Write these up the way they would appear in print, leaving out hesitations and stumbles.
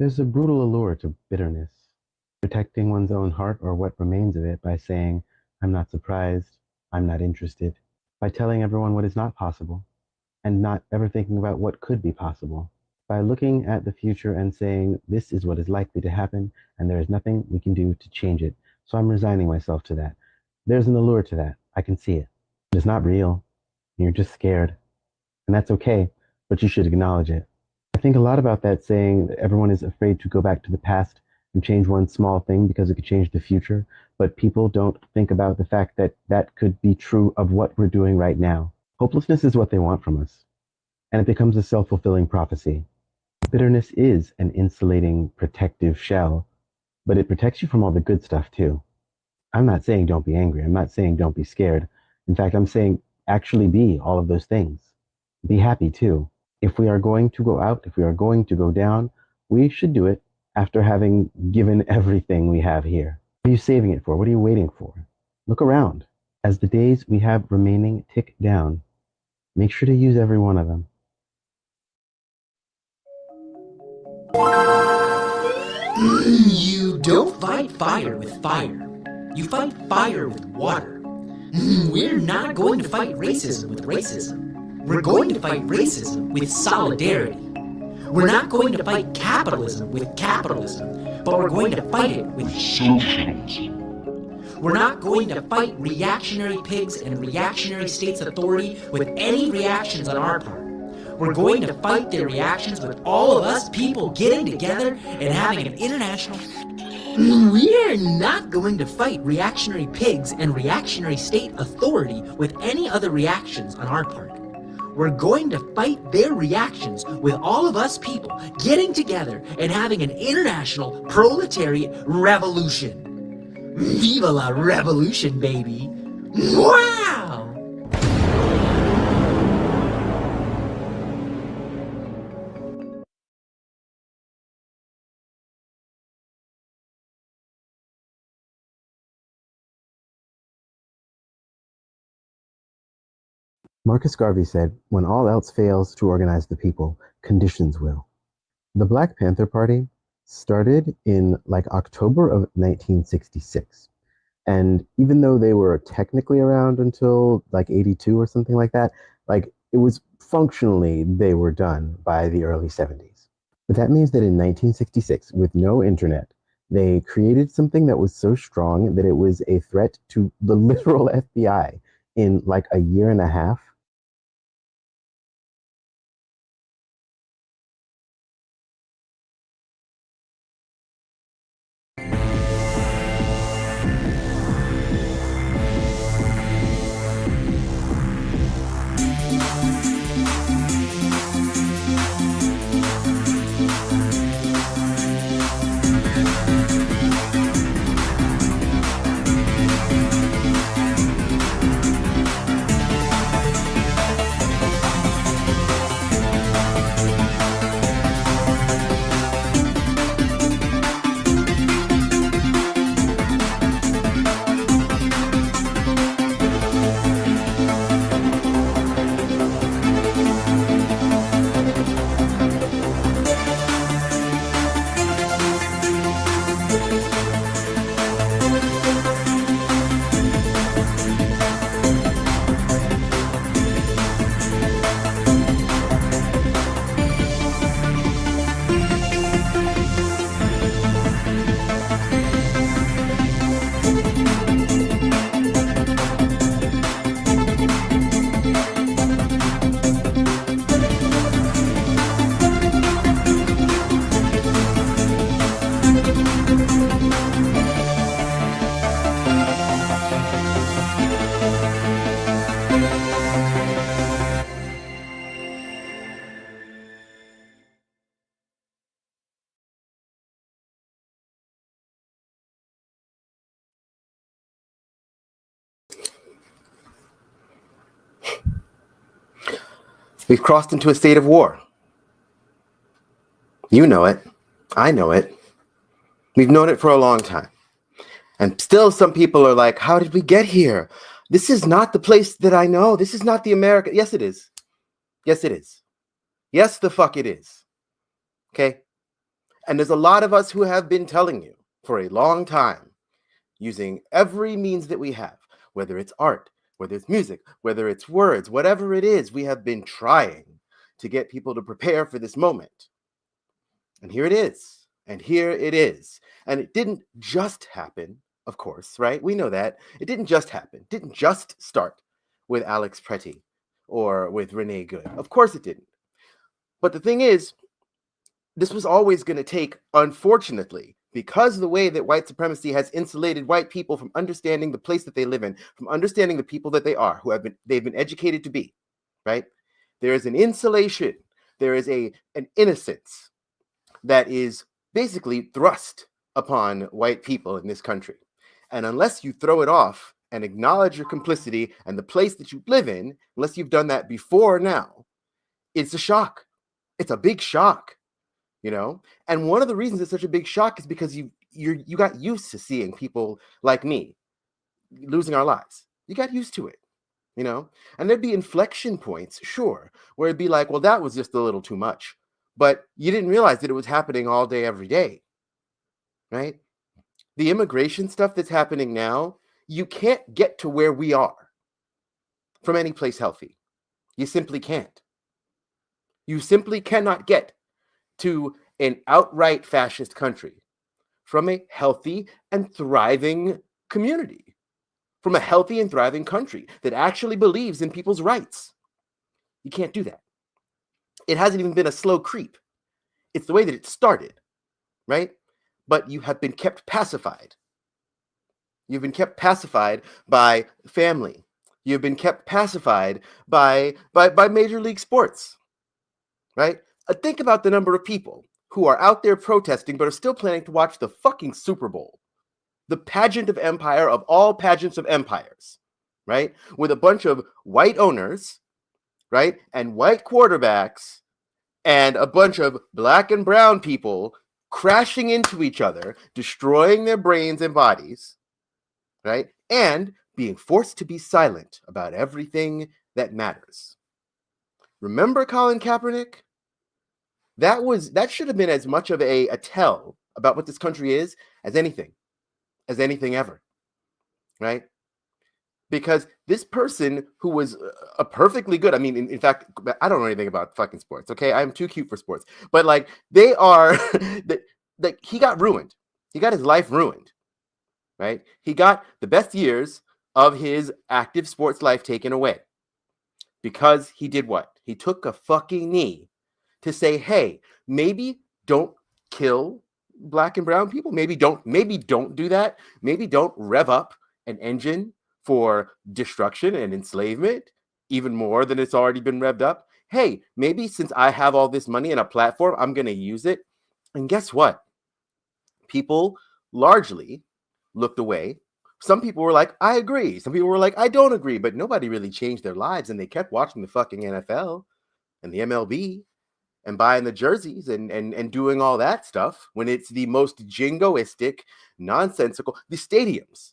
There's a brutal allure to bitterness, protecting one's own heart or what remains of it by saying, I'm not surprised, I'm not interested, by telling everyone what is not possible, and not ever thinking about what could be possible, by looking at the future and saying, this is what is likely to happen, and there is nothing we can do to change it, so I'm resigning myself to that. There's an allure to that. I can see it. It's not real. You're just scared. And that's okay, but you should acknowledge it. I think a lot about that saying that everyone is afraid to go back to the past and change one small thing because it could change the future, but people don't think about the fact that that could be true of what we're doing right now. Hopelessness is what they want from us, and it becomes a self-fulfilling prophecy. Bitterness is an insulating, protective shell, but it protects you from all the good stuff too. I'm not saying don't be angry. I'm not saying don't be scared. In fact, I'm saying actually be all of those things. Be happy too. If we are going to go out, if we are going to go down, we should do it after having given everything we have here. What are you saving it for? What are you waiting for? Look around. As the days we have remaining tick down, make sure to use every one of them. You don't fight fire with fire. You fight fire with water. We're not going to fight racism with racism. We're going to fight racism with solidarity. We're not going to fight capitalism with capitalism, but we're going to fight it with socialism. We're not going to fight reactionary pigs and reactionary states' authority with any reactions on our part. We're going to fight their reactions with all of us people getting together and having an international... We're not going to fight reactionary pigs and reactionary state authority with any other reactions on our part. We're going to fight their reactions with all of us people getting together and having an international proletariat revolution. Viva la revolution, baby! Wow! Marcus Garvey said, when all else fails to organize the people, conditions will. The Black Panther Party started in October of 1966. And even though they were technically around until 82 or something like that, it was functionally, they were done by the early 70s. But that means that in 1966, with no internet, they created something that was so strong that it was a threat to the literal FBI in a year and a half. We've crossed into a state of war. You know it. I know it. We've known it for a long time. And still some people are like, how did we get here? This is not the place that I know. This is not the America. Yes, it is. Yes, it is. Yes, the fuck it is. Okay? And there's a lot of us who have been telling you for a long time, using every means that we have, whether it's art, whether it's music, whether it's words, whatever it is, we have been trying to get people to prepare for this moment. And here it is. And here it is. And it didn't just happen, of course, right? We know that. It didn't just happen. It didn't just start with Alex Pretty or with Renee Good. Of course it didn't. But the thing is, this was always going to take, unfortunately, because of the way that white supremacy has insulated white people from understanding the place that they live in, from understanding the people that they are, they've been educated to be, right? There is an insulation. There is an innocence that is basically thrust upon white people in this country. And unless you throw it off and acknowledge your complicity and the place that you live in, unless you've done that before now, it's a shock. It's a big shock, you know? And one of the reasons it's such a big shock is because you got used to seeing people like me losing our lives. You got used to it, you know? And there'd be inflection points, sure, where it'd be like, well, that was just a little too much. But you didn't realize that it was happening all day, every day, right? The immigration stuff that's happening now, you can't get to where we are from any place healthy. You simply can't. You simply cannot get to an outright fascist country from a healthy and thriving community, from a healthy and thriving country that actually believes in people's rights. You can't do that. It hasn't even been a slow creep. It's the way that it started, right? But you have been kept pacified. You've been kept pacified by family. You've been kept pacified by Major League Sports, right? Think about the number of people who are out there protesting but are still planning to watch the fucking Super Bowl, the pageant of empire of all pageants of empires, right? With a bunch of white owners, right? And white quarterbacks and a bunch of black and brown people crashing into each other, destroying their brains and bodies, right? And being forced to be silent about everything that matters. Remember Colin Kaepernick? That should have been as much of a tell about what this country is as anything ever, right? Because this person who was a perfectly good, I mean, in fact, I don't know anything about fucking sports, okay? I'm too cute for sports. But like, they are, he got ruined. He got his life ruined, right? He got the best years of his active sports life taken away because he did what? He took a fucking knee to say, hey, maybe don't kill black and brown people. Maybe don't do that. Maybe don't rev up an engine for destruction and enslavement even more than it's already been revved up. Hey, maybe since I have all this money and a platform, I'm going to use it. And guess what? People largely looked away. Some people were like, I agree. Some people were like, I don't agree. But nobody really changed their lives. And they kept watching the fucking NFL and the MLB and buying the jerseys and doing all that stuff when it's the most jingoistic, nonsensical, the stadiums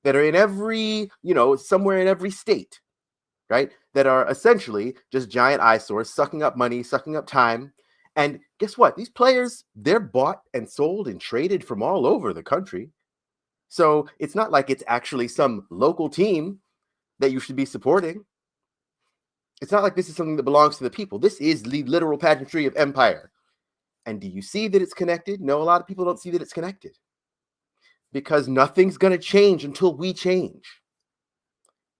that are in every, somewhere in every state, right? That are essentially just giant eyesores, sucking up money, sucking up time. And guess what? These players, they're bought and sold and traded from all over the country. So it's not like it's actually some local team that you should be supporting. It's not like this is something that belongs to the people. This is the literal pageantry of empire. And do you see that it's connected? No, a lot of people don't see that it's connected. Because nothing's going to change until we change.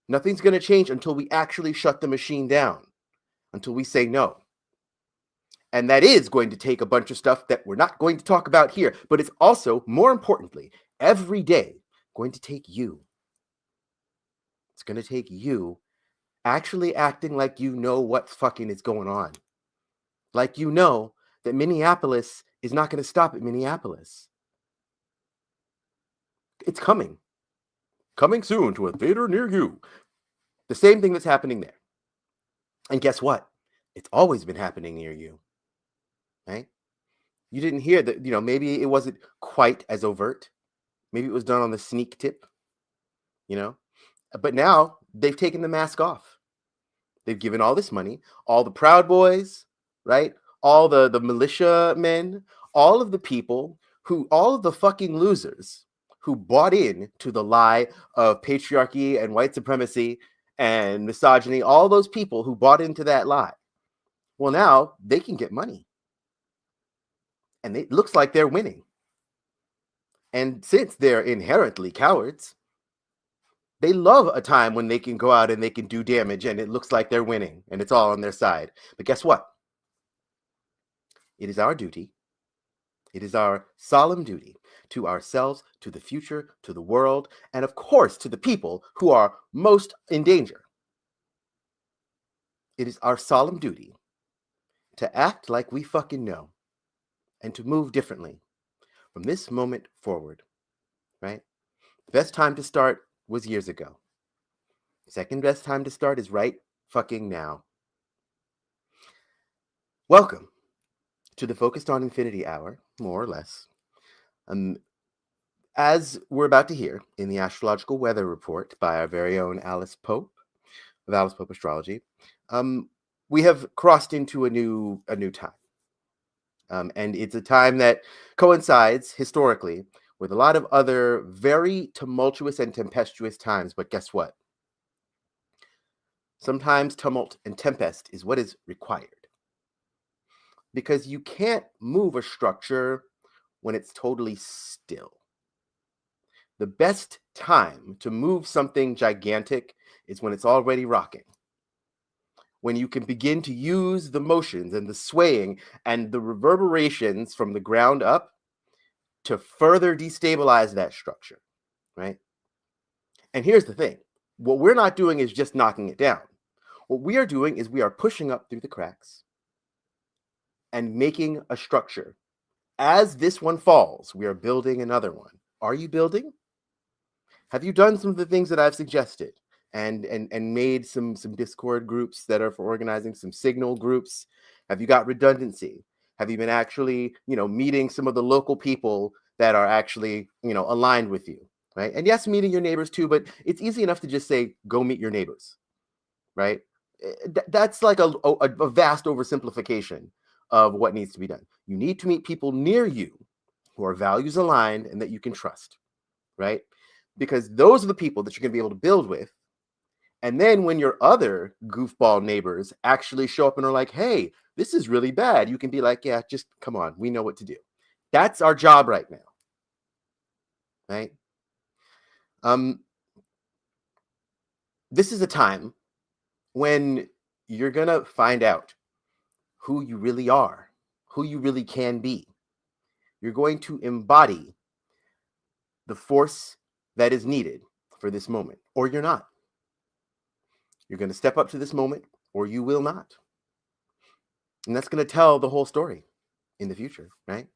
Nothing's going to change until we actually shut the machine down, until we say no. And that is going to take a bunch of stuff that we're not going to talk about here. But it's also, more importantly, every day going to take you. It's going to take you actually acting like you know what fucking is going on. Like you know that Minneapolis is not going to stop at Minneapolis. It's coming. Coming soon to a theater near you. The same thing that's happening there. And guess what? It's always been happening near you. Right? You didn't hear that, maybe it wasn't quite as overt. Maybe it was done on the sneak tip. But now they've taken the mask off. They've given all this money, all the Proud Boys, right? All the militia men, all of the people all of the fucking losers who bought in to the lie of patriarchy and white supremacy and misogyny, all those people who bought into that lie, well, now they can get money. And it looks like they're winning. And since they're inherently cowards, they love a time when they can go out and they can do damage and it looks like they're winning and it's all on their side. But guess what? It is our duty. It is our solemn duty to ourselves, to the future, to the world, and of course to the people who are most in danger. It is our solemn duty to act like we fucking know and to move differently from this moment forward, right? The best time to start was years ago. Second best time to start is right fucking now. Welcome to the Focused on Infinity Hour, more or less. As we're about to hear in the Astrological Weather Report by our very own Alice Pope of Alice Pope Astrology, we have crossed into a new time. And it's a time that coincides historically with a lot of other very tumultuous and tempestuous times. But guess what? Sometimes tumult and tempest is what is required. Because you can't move a structure when it's totally still. The best time to move something gigantic is when it's already rocking. When you can begin to use the motions and the swaying and the reverberations from the ground up to further destabilize that structure, right? And here's the thing. What we're not doing is just knocking it down. What we are doing is we are pushing up through the cracks and making a structure. As this one falls, we are building another one. Are you building? Have you done some of the things that I've suggested and made some Discord groups that are for organizing, some Signal groups? Have you got redundancy? Have you been actually, meeting some of the local people that are actually, aligned with you, right? And yes, meeting your neighbors too, but it's easy enough to just say, go meet your neighbors, right? That's like a vast oversimplification of what needs to be done. You need to meet people near you who are values aligned and that you can trust, right? Because those are the people that you're going to be able to build with. And then when your other goofball neighbors actually show up and are like, hey, this is really bad, you can be like, yeah, just come on, we know what to do. That's our job right now, right? This is a time when you're going to find out who you really are, who you really can be. You're going to embody the force that is needed for this moment, or you're not. You're going to step up to this moment, or you will not. And that's going to tell the whole story in the future, right?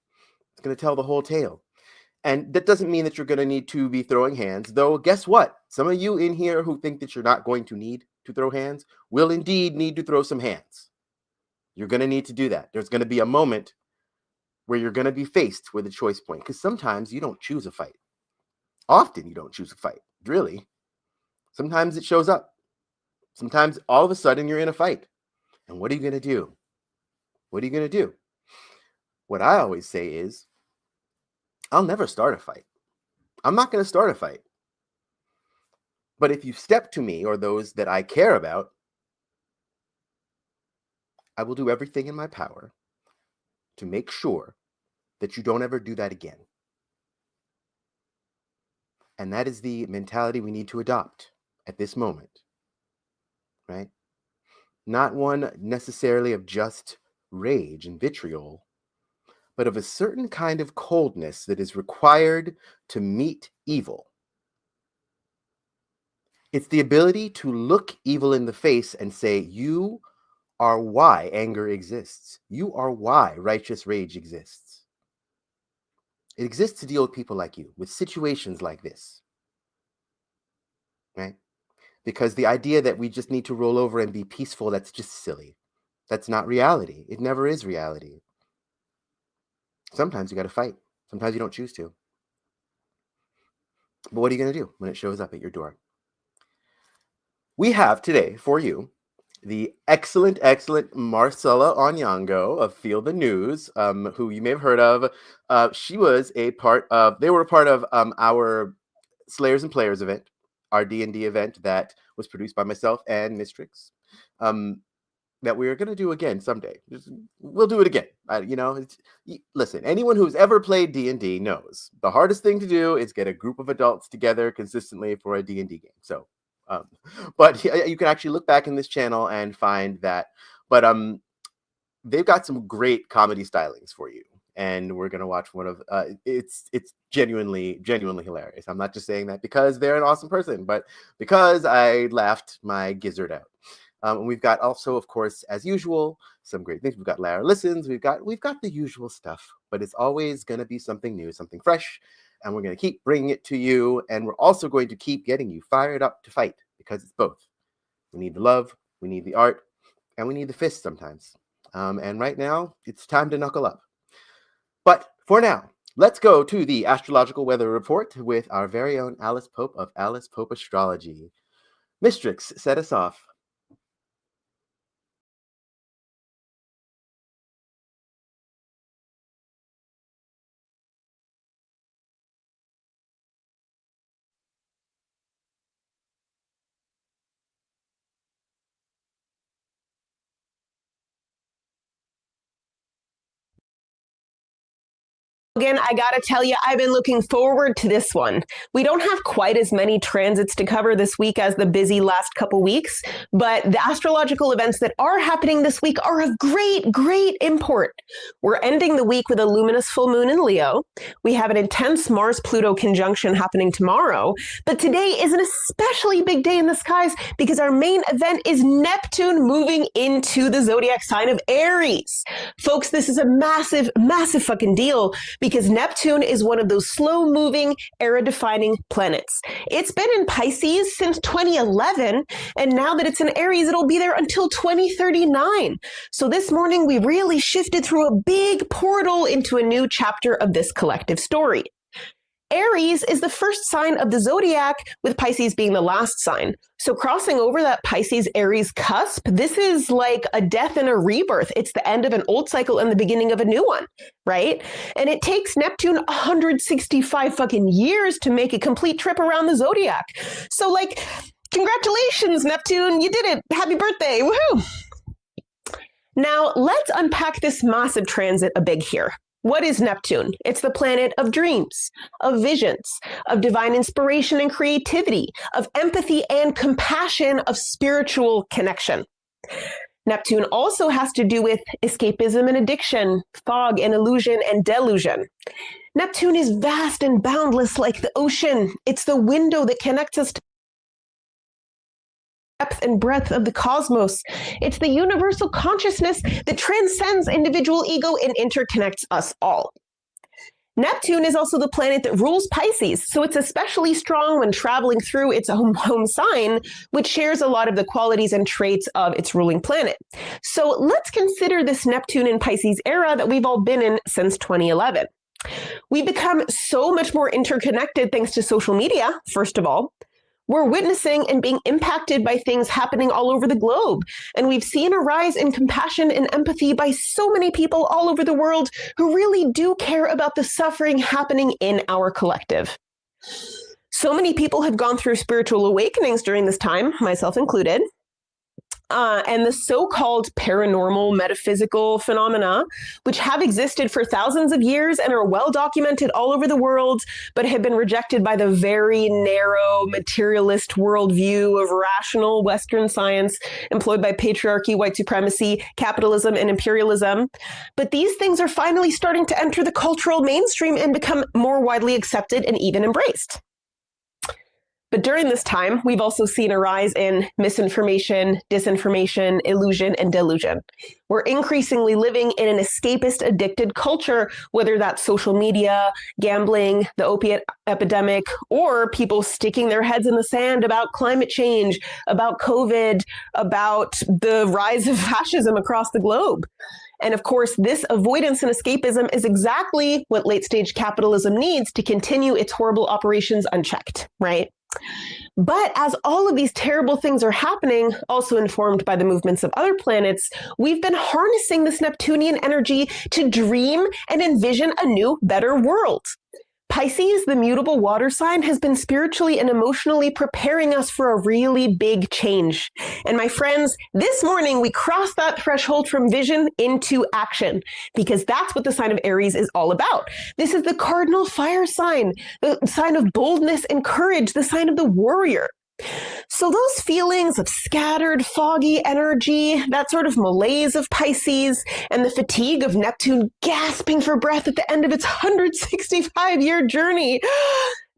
It's going to tell the whole tale. And that doesn't mean that you're going to need to be throwing hands, though guess what? Some of you in here who think that you're not going to need to throw hands will indeed need to throw some hands. You're going to need to do that. There's going to be a moment where you're going to be faced with a choice point, because sometimes you don't choose a fight. Often you don't choose a fight, really. Sometimes it shows up. Sometimes all of a sudden you're in a fight. And what are you going to do? What are you going to do? What I always say is, I'll never start a fight. I'm not going to start a fight. But if you step to me or those that I care about, I will do everything in my power to make sure that you don't ever do that again. And that is the mentality we need to adopt at this moment, right? Not one necessarily of just rage and vitriol, but of a certain kind of coldness that is required to meet evil. It's the ability to look evil in the face and say, you are why anger exists. You are why righteous rage exists. It exists to deal with people like you, with situations like this, right? Because the idea that we just need to roll over and be peaceful, that's just silly. That's not reality. It never is reality. Sometimes you got to fight. Sometimes you don't choose to. But what are you going to do when it shows up at your door? We have today for you the excellent Marcella Onyango of Feel the News, who you may have heard of. She was they were a part of our Slayers and Players event, our D&D event that was produced by myself and MYSTRYXX, that we're going to do again someday. We'll do it again. Listen, anyone who's ever played D&D knows the hardest thing to do is get a group of adults together consistently for a D&D game. So, but you can actually look back in this channel and find that. But they've got some great comedy stylings for you, and we're gonna watch one of. It's genuinely hilarious. I'm not just saying that because they're an awesome person, but because I laughed my gizzard out. And we've got also, of course, as usual, some great things. We've got Lara Listens. We've got the usual stuff, but it's always going to be something new, something fresh, and we're going to keep bringing it to you. And we're also going to keep getting you fired up to fight, because it's both. We need the love, we need the art, and we need the fist sometimes. And right now, it's time to knuckle up. But for now, let's go to the astrological weather report with our very own Alice Pope of Alice Pope Astrology. MYSTRYXX, set us off. Logan, I gotta tell you, I've been looking forward to this one. We don't have quite as many transits to cover this week as the busy last couple weeks, but the astrological events that are happening this week are of great import. We're ending the week with a luminous full moon in Leo. We have an intense Mars-Pluto conjunction happening tomorrow, but today is an especially big day in the skies because our main event is Neptune moving into the zodiac sign of Aries. Folks, this is a massive fucking deal because Neptune is one of those slow-moving, era-defining planets. It's been in Pisces since 2011, and now that it's in Aries, it'll be there until 2039. So this morning, we really shifted through a big portal into a new chapter of this collective story. Aries is the first sign of the zodiac, with Pisces being the last sign. So crossing over that Pisces-Aries cusp, this is like a death and a rebirth. It's the end of an old cycle and the beginning of a new one, right? And it takes Neptune 165 fucking years to make a complete trip around the zodiac. So like, congratulations, Neptune, you did it. Happy birthday, woohoo! Now, let's unpack this massive transit a bit here. What is Neptune? It's the planet of dreams, of visions, of divine inspiration and creativity, of empathy and compassion, of spiritual connection. Neptune also has to do with escapism and addiction, fog and illusion and delusion. Neptune is vast and boundless like the ocean. It's the window that connects us to depth and breadth of the cosmos. It's the universal consciousness that transcends individual ego and interconnects us all. Neptune is also the planet that rules Pisces, so it's especially strong when traveling through its home sign, which shares a lot of the qualities and traits of its ruling planet. So let's consider this Neptune in Pisces era that we've all been in since 2011. We've become so much more interconnected thanks to social media, first of all. We're witnessing and being impacted by things happening all over the globe. And we've seen a rise in compassion and empathy by so many people all over the world who really do care about the suffering happening in our collective. So many people have gone through spiritual awakenings during this time, myself included. And the so-called paranormal metaphysical phenomena, which have existed for thousands of years and are well documented all over the world, but have been rejected by the very narrow materialist worldview of rational Western science employed by patriarchy, white supremacy, capitalism, and imperialism. But these things are finally starting to enter the cultural mainstream and become more widely accepted and even embraced. But during this time, we've also seen a rise in misinformation, disinformation, illusion, and delusion. We're increasingly living in an escapist, addicted culture, whether that's social media, gambling, the opiate epidemic, or people sticking their heads in the sand about climate change, about COVID, about the rise of fascism across the globe. And of course, this avoidance and escapism is exactly what late-stage capitalism needs to continue its horrible operations unchecked, right? But as all of these terrible things are happening, also informed by the movements of other planets, we've been harnessing this Neptunian energy to dream and envision a new, better world. Pisces, the mutable water sign, has been spiritually and emotionally preparing us for a really big change. And my friends, this morning we crossed that threshold from vision into action, because that's what the sign of Aries is all about. This is the cardinal fire sign, the sign of boldness and courage, the sign of the warrior. So those feelings of scattered, foggy energy, that sort of malaise of Pisces, and the fatigue of Neptune gasping for breath at the end of its 165-year journey,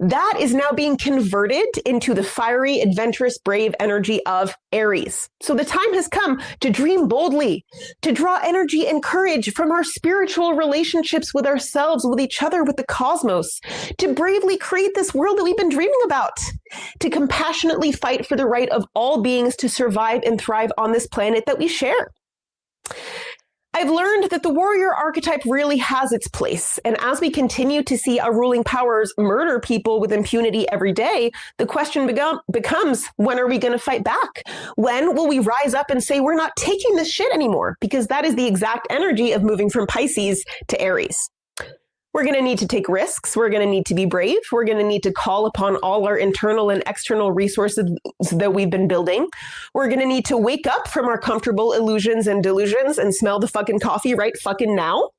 that is now being converted into the fiery, adventurous, brave energy of Aries. So the time has come to dream boldly, to draw energy and courage from our spiritual relationships with ourselves, with each other, with the cosmos, to bravely create this world that we've been dreaming about, to compassionately fight for the right of all beings to survive and thrive on this planet that we share. I've learned that the warrior archetype really has its place, and as we continue to see our ruling powers murder people with impunity every day, the question becomes, when are we going to fight back? When will we rise up and say, we're not taking this shit anymore? Because that is the exact energy of moving from Pisces to Aries. We're going to need to take risks. We're going to need to be brave. We're going to need to call upon all our internal and external resources that we've been building. We're going to need to wake up from our comfortable illusions and delusions and smell the fucking coffee right fucking now.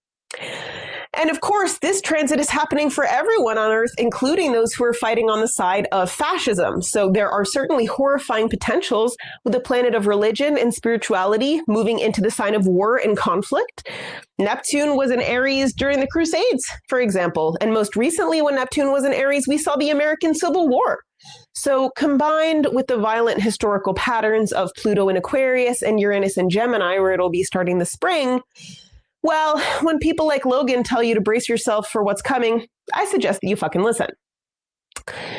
And of course, this transit is happening for everyone on Earth, including those who are fighting on the side of fascism. So there are certainly horrifying potentials with the planet of religion and spirituality moving into the sign of war and conflict. Neptune was in Aries during the Crusades, for example. And most recently, when Neptune was in Aries, we saw the American Civil War. So combined with the violent historical patterns of Pluto in Aquarius and Uranus in Gemini, where it'll be starting this spring, well, when people like Logan tell you to brace yourself for what's coming, I suggest that you fucking listen.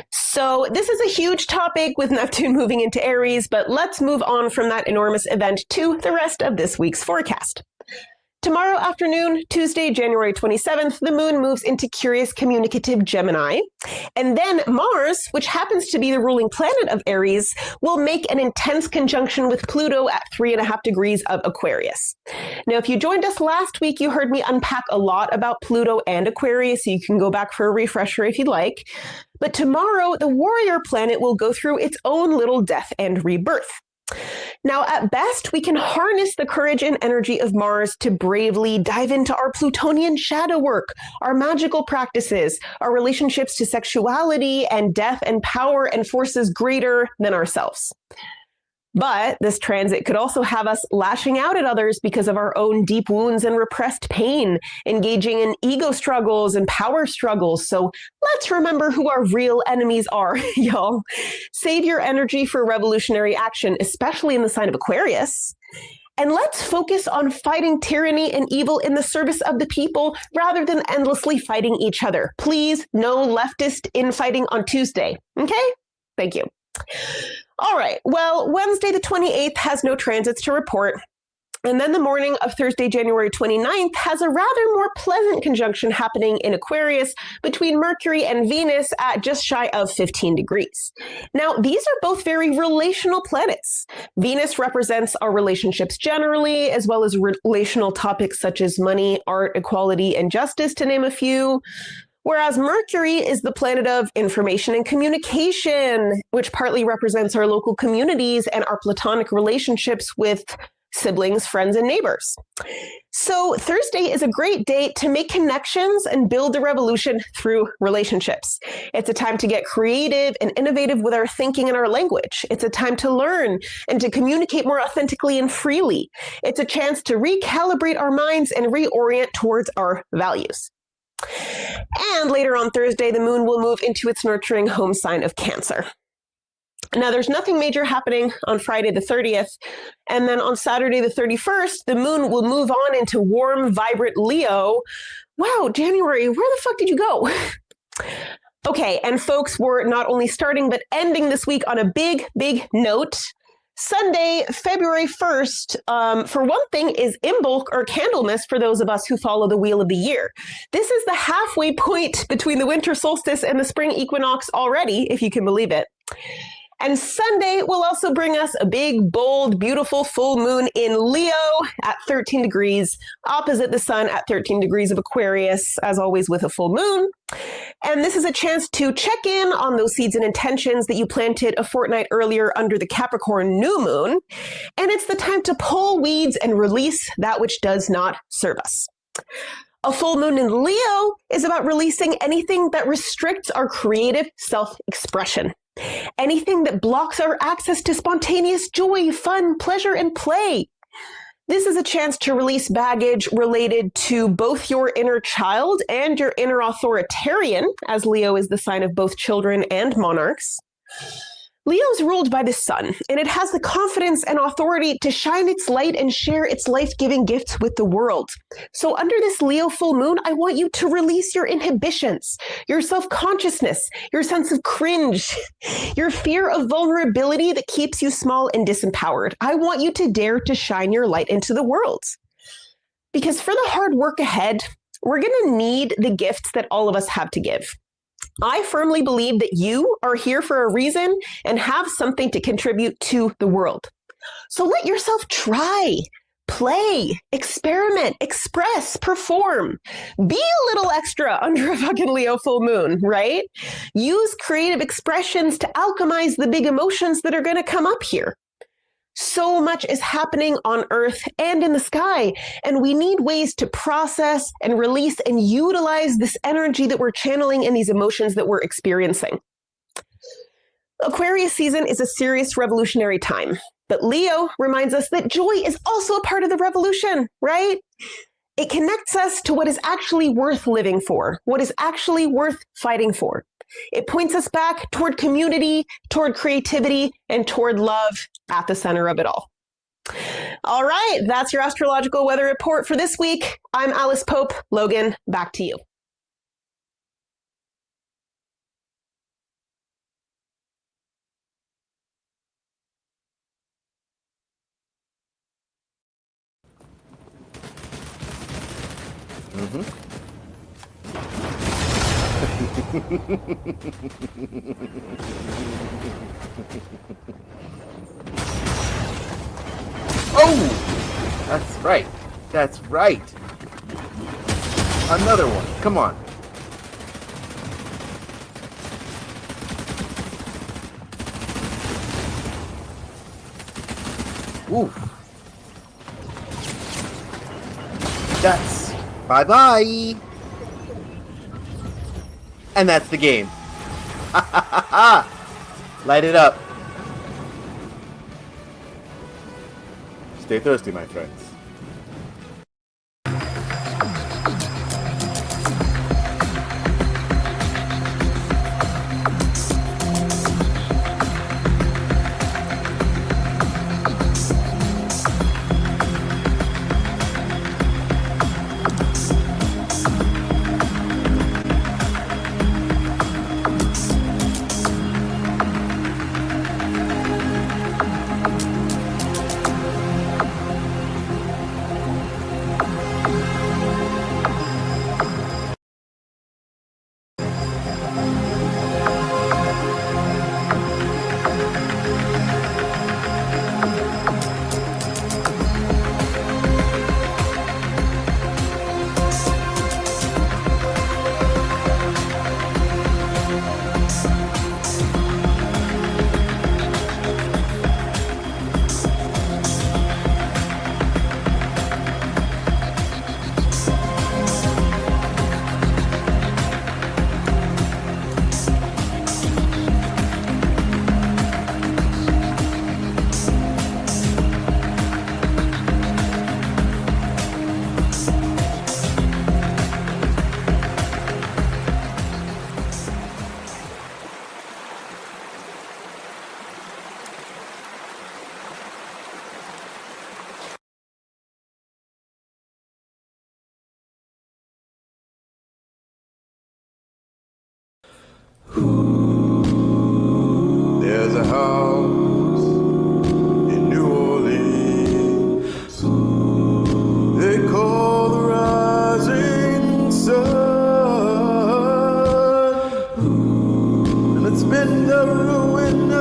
So this is a huge topic with Neptune moving into Aries, but let's move on from that enormous event to the rest of this week's forecast. Tomorrow afternoon, Tuesday, January 27th, the moon moves into curious communicative Gemini. And then Mars, which happens to be the ruling planet of Aries, will make an intense conjunction with Pluto at 3.5 degrees of Aquarius. Now, if you joined us last week, you heard me unpack a lot about Pluto and Aquarius, so you can go back for a refresher if you'd like. But tomorrow, the warrior planet will go through its own little death and rebirth. Now, at best, we can harness the courage and energy of Mars to bravely dive into our Plutonian shadow work, our magical practices, our relationships to sexuality and death and power and forces greater than ourselves. But this transit could also have us lashing out at others because of our own deep wounds and repressed pain, engaging in ego struggles and power struggles. So let's remember who our real enemies are, y'all. Save your energy for revolutionary action, especially in the sign of Aquarius. And let's focus on fighting tyranny and evil in the service of the people rather than endlessly fighting each other. Please, no leftist infighting on Tuesday. Okay? Thank you. All right, well, Wednesday the 28th has no transits to report. And then the morning of Thursday, January 29th has a rather more pleasant conjunction happening in Aquarius between Mercury and Venus at just shy of 15 degrees. Now, these are both very relational planets. Venus represents our relationships generally, as well as relational topics such as money, art, equality, and justice, to name a few. Whereas Mercury is the planet of information and communication, which partly represents our local communities and our platonic relationships with siblings, friends, and neighbors. So Thursday is a great day to make connections and build the revolution through relationships. It's a time to get creative and innovative with our thinking and our language. It's a time to learn and to communicate more authentically and freely. It's a chance to recalibrate our minds and reorient towards our values. And later on Thursday, the moon will move into its nurturing home sign of Cancer. Now, there's nothing major happening on Friday the 30th. And then on Saturday the 31st, the moon will move on into warm, vibrant Leo. Wow, January, where the fuck did you go? Okay, and folks, we're not only starting, but ending this week on a big, big note. Sunday, February 1st, for one thing, is Imbolc or Candlemas for those of us who follow the wheel of the year. This is the halfway point between the winter solstice and the spring equinox already, if you can believe it. And Sunday will also bring us a big, bold, beautiful full moon in Leo at 13 degrees, opposite the sun at 13 degrees of Aquarius, as always with a full moon. And this is a chance to check in on those seeds and intentions that you planted a fortnight earlier under the Capricorn new moon. And it's the time to pull weeds and release that which does not serve us. A full moon in Leo is about releasing anything that restricts our creative self-expression. Anything that blocks our access to spontaneous joy, fun, pleasure, and play. This is a chance to release baggage related to both your inner child and your inner authoritarian, as Leo is the sign of both children and monarchs. Leo is ruled by the sun, and it has the confidence and authority to shine its light and share its life-giving gifts with the world. So under this Leo full moon, I want you to release your inhibitions, your self-consciousness, your sense of cringe, your fear of vulnerability that keeps you small and disempowered. I want you to dare to shine your light into the world. Because for the hard work ahead, we're going to need the gifts that all of us have to give. I firmly believe that you are here for a reason and have something to contribute to the world. So let yourself try, play, experiment, express, perform. Be a little extra under a fucking Leo full moon, right? Use creative expressions to alchemize the big emotions that are going to come up here. So much is happening on Earth and in the sky, and we need ways to process and release and utilize this energy that we're channeling and these emotions that we're experiencing. Aquarius season is a serious revolutionary time, but Leo reminds us that joy is also a part of the revolution, right? It connects us to what is actually worth living for, what is actually worth fighting for. It points us back toward community, toward creativity, and toward love at the center of it all. All right, that's your astrological weather report for this week. I'm Alice Pope. Logan, back to you. Oh, that's right. That's right. Another one. Come on. Oof. That's bye-bye. And that's the game. Light it up. Stay thirsty, my friends. There's a house in New Orleans they call the rising sun, and it's been the ruin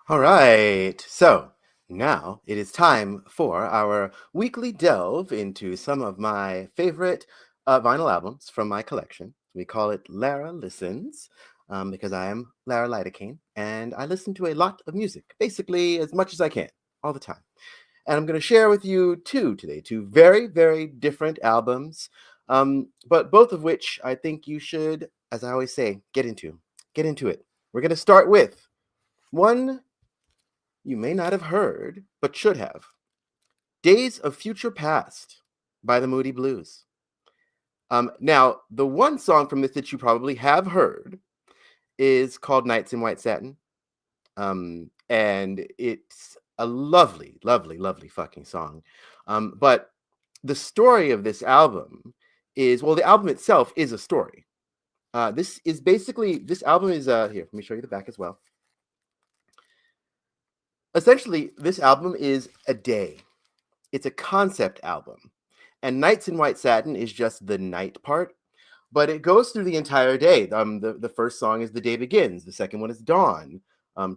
All right, so now it is time for our weekly delve into some of my favorite vinyl albums from my collection. We call it Lara Listens because I am Lara Lidocaine and I listen to a lot of music, basically as much as I can, all the time. And I'm going to share with you two today, two very, very different albums, but both of which I think you should, as I always say, get into it. We're going to start with one you may not have heard, but should have. Days of Future Past by the Moody Blues. Now, the one song from this that you probably have heard is called Nights in White Satin. And it's a lovely, lovely, lovely fucking song. But the story of this album is, well, the album itself is a story. This album is, here, let me show you the back as well. Essentially, this album is a day. It's a concept album. And Nights in White Satin is just the night part, but it goes through the entire day. The first song is The Day Begins. The second one is Dawn.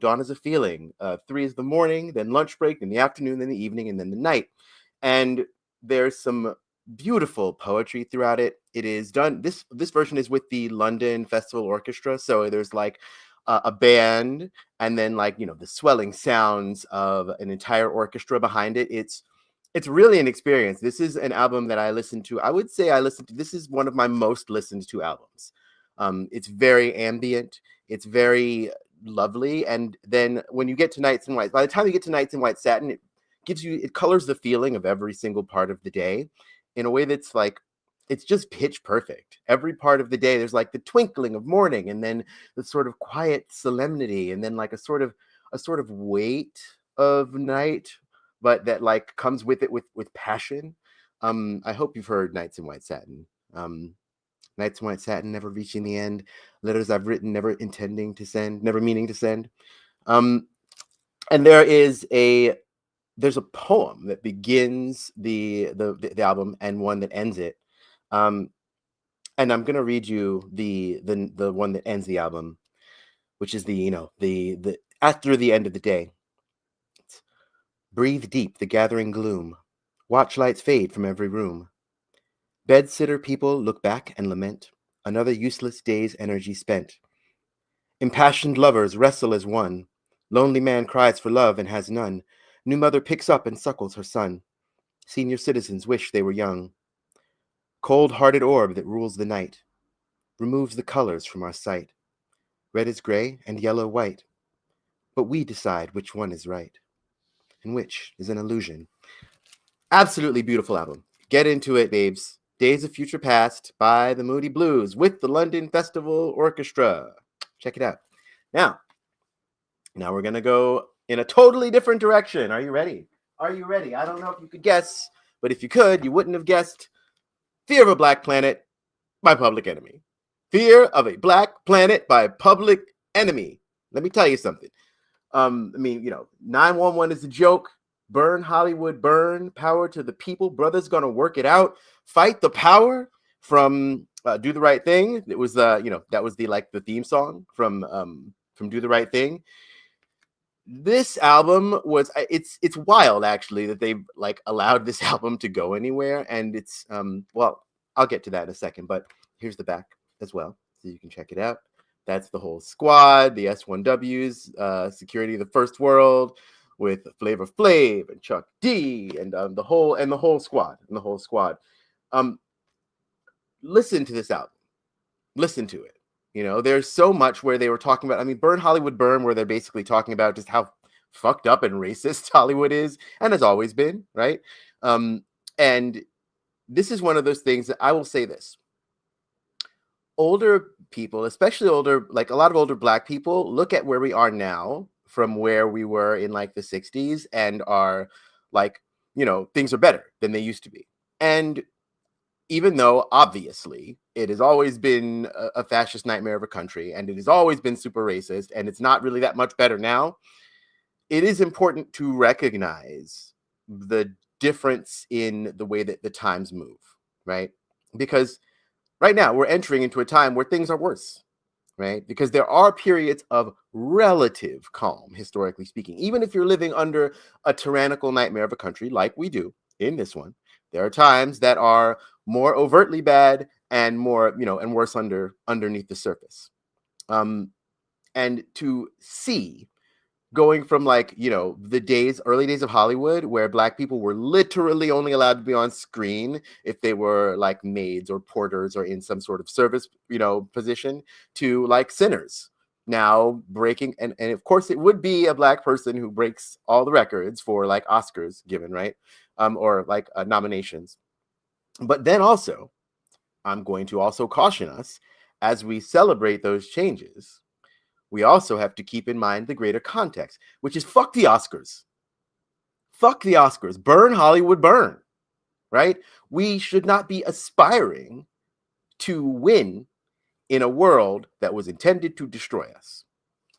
Dawn is a feeling. 3 is the morning, then lunch break, then the afternoon, then the evening, and then the night. And there's some beautiful poetry throughout it. It is done. This version is with the London Festival Orchestra. So there's like a band and then like, you know, the swelling sounds of an entire orchestra behind it. It's really an experience. This is an album that I listened to. I would say this is one of my most listened to albums. It's very ambient. It's very lovely. And then when you get to Nights in White, by the time you get to Nights in White Satin, it colors the feeling of every single part of the day in a way that's like, it's just pitch perfect. Every part of the day, there's like the twinkling of morning and then the sort of quiet solemnity and then like a sort of weight of night, but that like comes with it with passion. I hope you've heard Nights in White Satin. Nights in White Satin, never reaching the end. Letters I've written, never intending to send, never meaning to send. And there's a poem that begins the album and one that ends it. And I'm gonna read you the one that ends the album, which is the after the end of the day. Breathe deep the gathering gloom. Watch lights fade from every room. Bedsitter people look back and lament another useless day's energy spent. Impassioned lovers wrestle as one. Lonely man cries for love and has none. New mother picks up and suckles her son. Senior citizens wish they were young. Cold-hearted orb that rules the night removes the colors from our sight. Red is gray and yellow white, but we decide which one is right and which is an illusion. Absolutely beautiful album. Get into it, babes. Days of Future Past by the Moody Blues with the London Festival Orchestra. Check it out. Now we're going to go in a totally different direction. Are you ready? Are you ready? I don't know if you could guess, but if you could, you wouldn't have guessed Fear of a Black Planet by Public Enemy. Fear of a Black Planet by Public Enemy. Let me tell you something. 911 is a joke. Burn Hollywood, burn. Power to the people. Brothers gonna work it out. Fight the power from Do the Right Thing. It was that was the theme song from Do the Right Thing. This album was it's wild actually that they've like allowed this album to go anywhere, and it's I'll get to that in a second, but here's the back as well so you can check it out. That's the whole squad, the S1Ws, Security of the First World with Flavor Flav and Chuck D and the whole squad. Listen to this album. Listen to it. You know, there's so much where they were talking about, Burn Hollywood Burn, where they're basically talking about just how fucked up and racist Hollywood is and has always been, right? And this is one of those things that I will say this. Older people, especially a lot of older Black people, look at where we are now from where we were in like the 60s and are like, things are better than they used to be. And even though obviously it has always been a fascist nightmare of a country and it has always been super racist and it's not really that much better now, it is important to recognize the difference in the way that the times move, right? Because right now we're entering into a time where things are worse. right? Because there are periods of relative calm, historically speaking. Even if you're living under a tyrannical nightmare of a country like we do in this one, there are times that are more overtly bad and more, and worse underneath the surface. And to see going from the early days of Hollywood, where Black people were literally only allowed to be on screen if they were like maids or porters or in some sort of service, position, to like sinners now breaking. And of course it would be a Black person who breaks all the records for like Oscars given, right? Or like nominations. But then also, I'm going to also caution us as we celebrate those changes. We also have to keep in mind the greater context, which is fuck the Oscars. Fuck the Oscars. Burn Hollywood, burn, right? We should not be aspiring to win in a world that was intended to destroy us,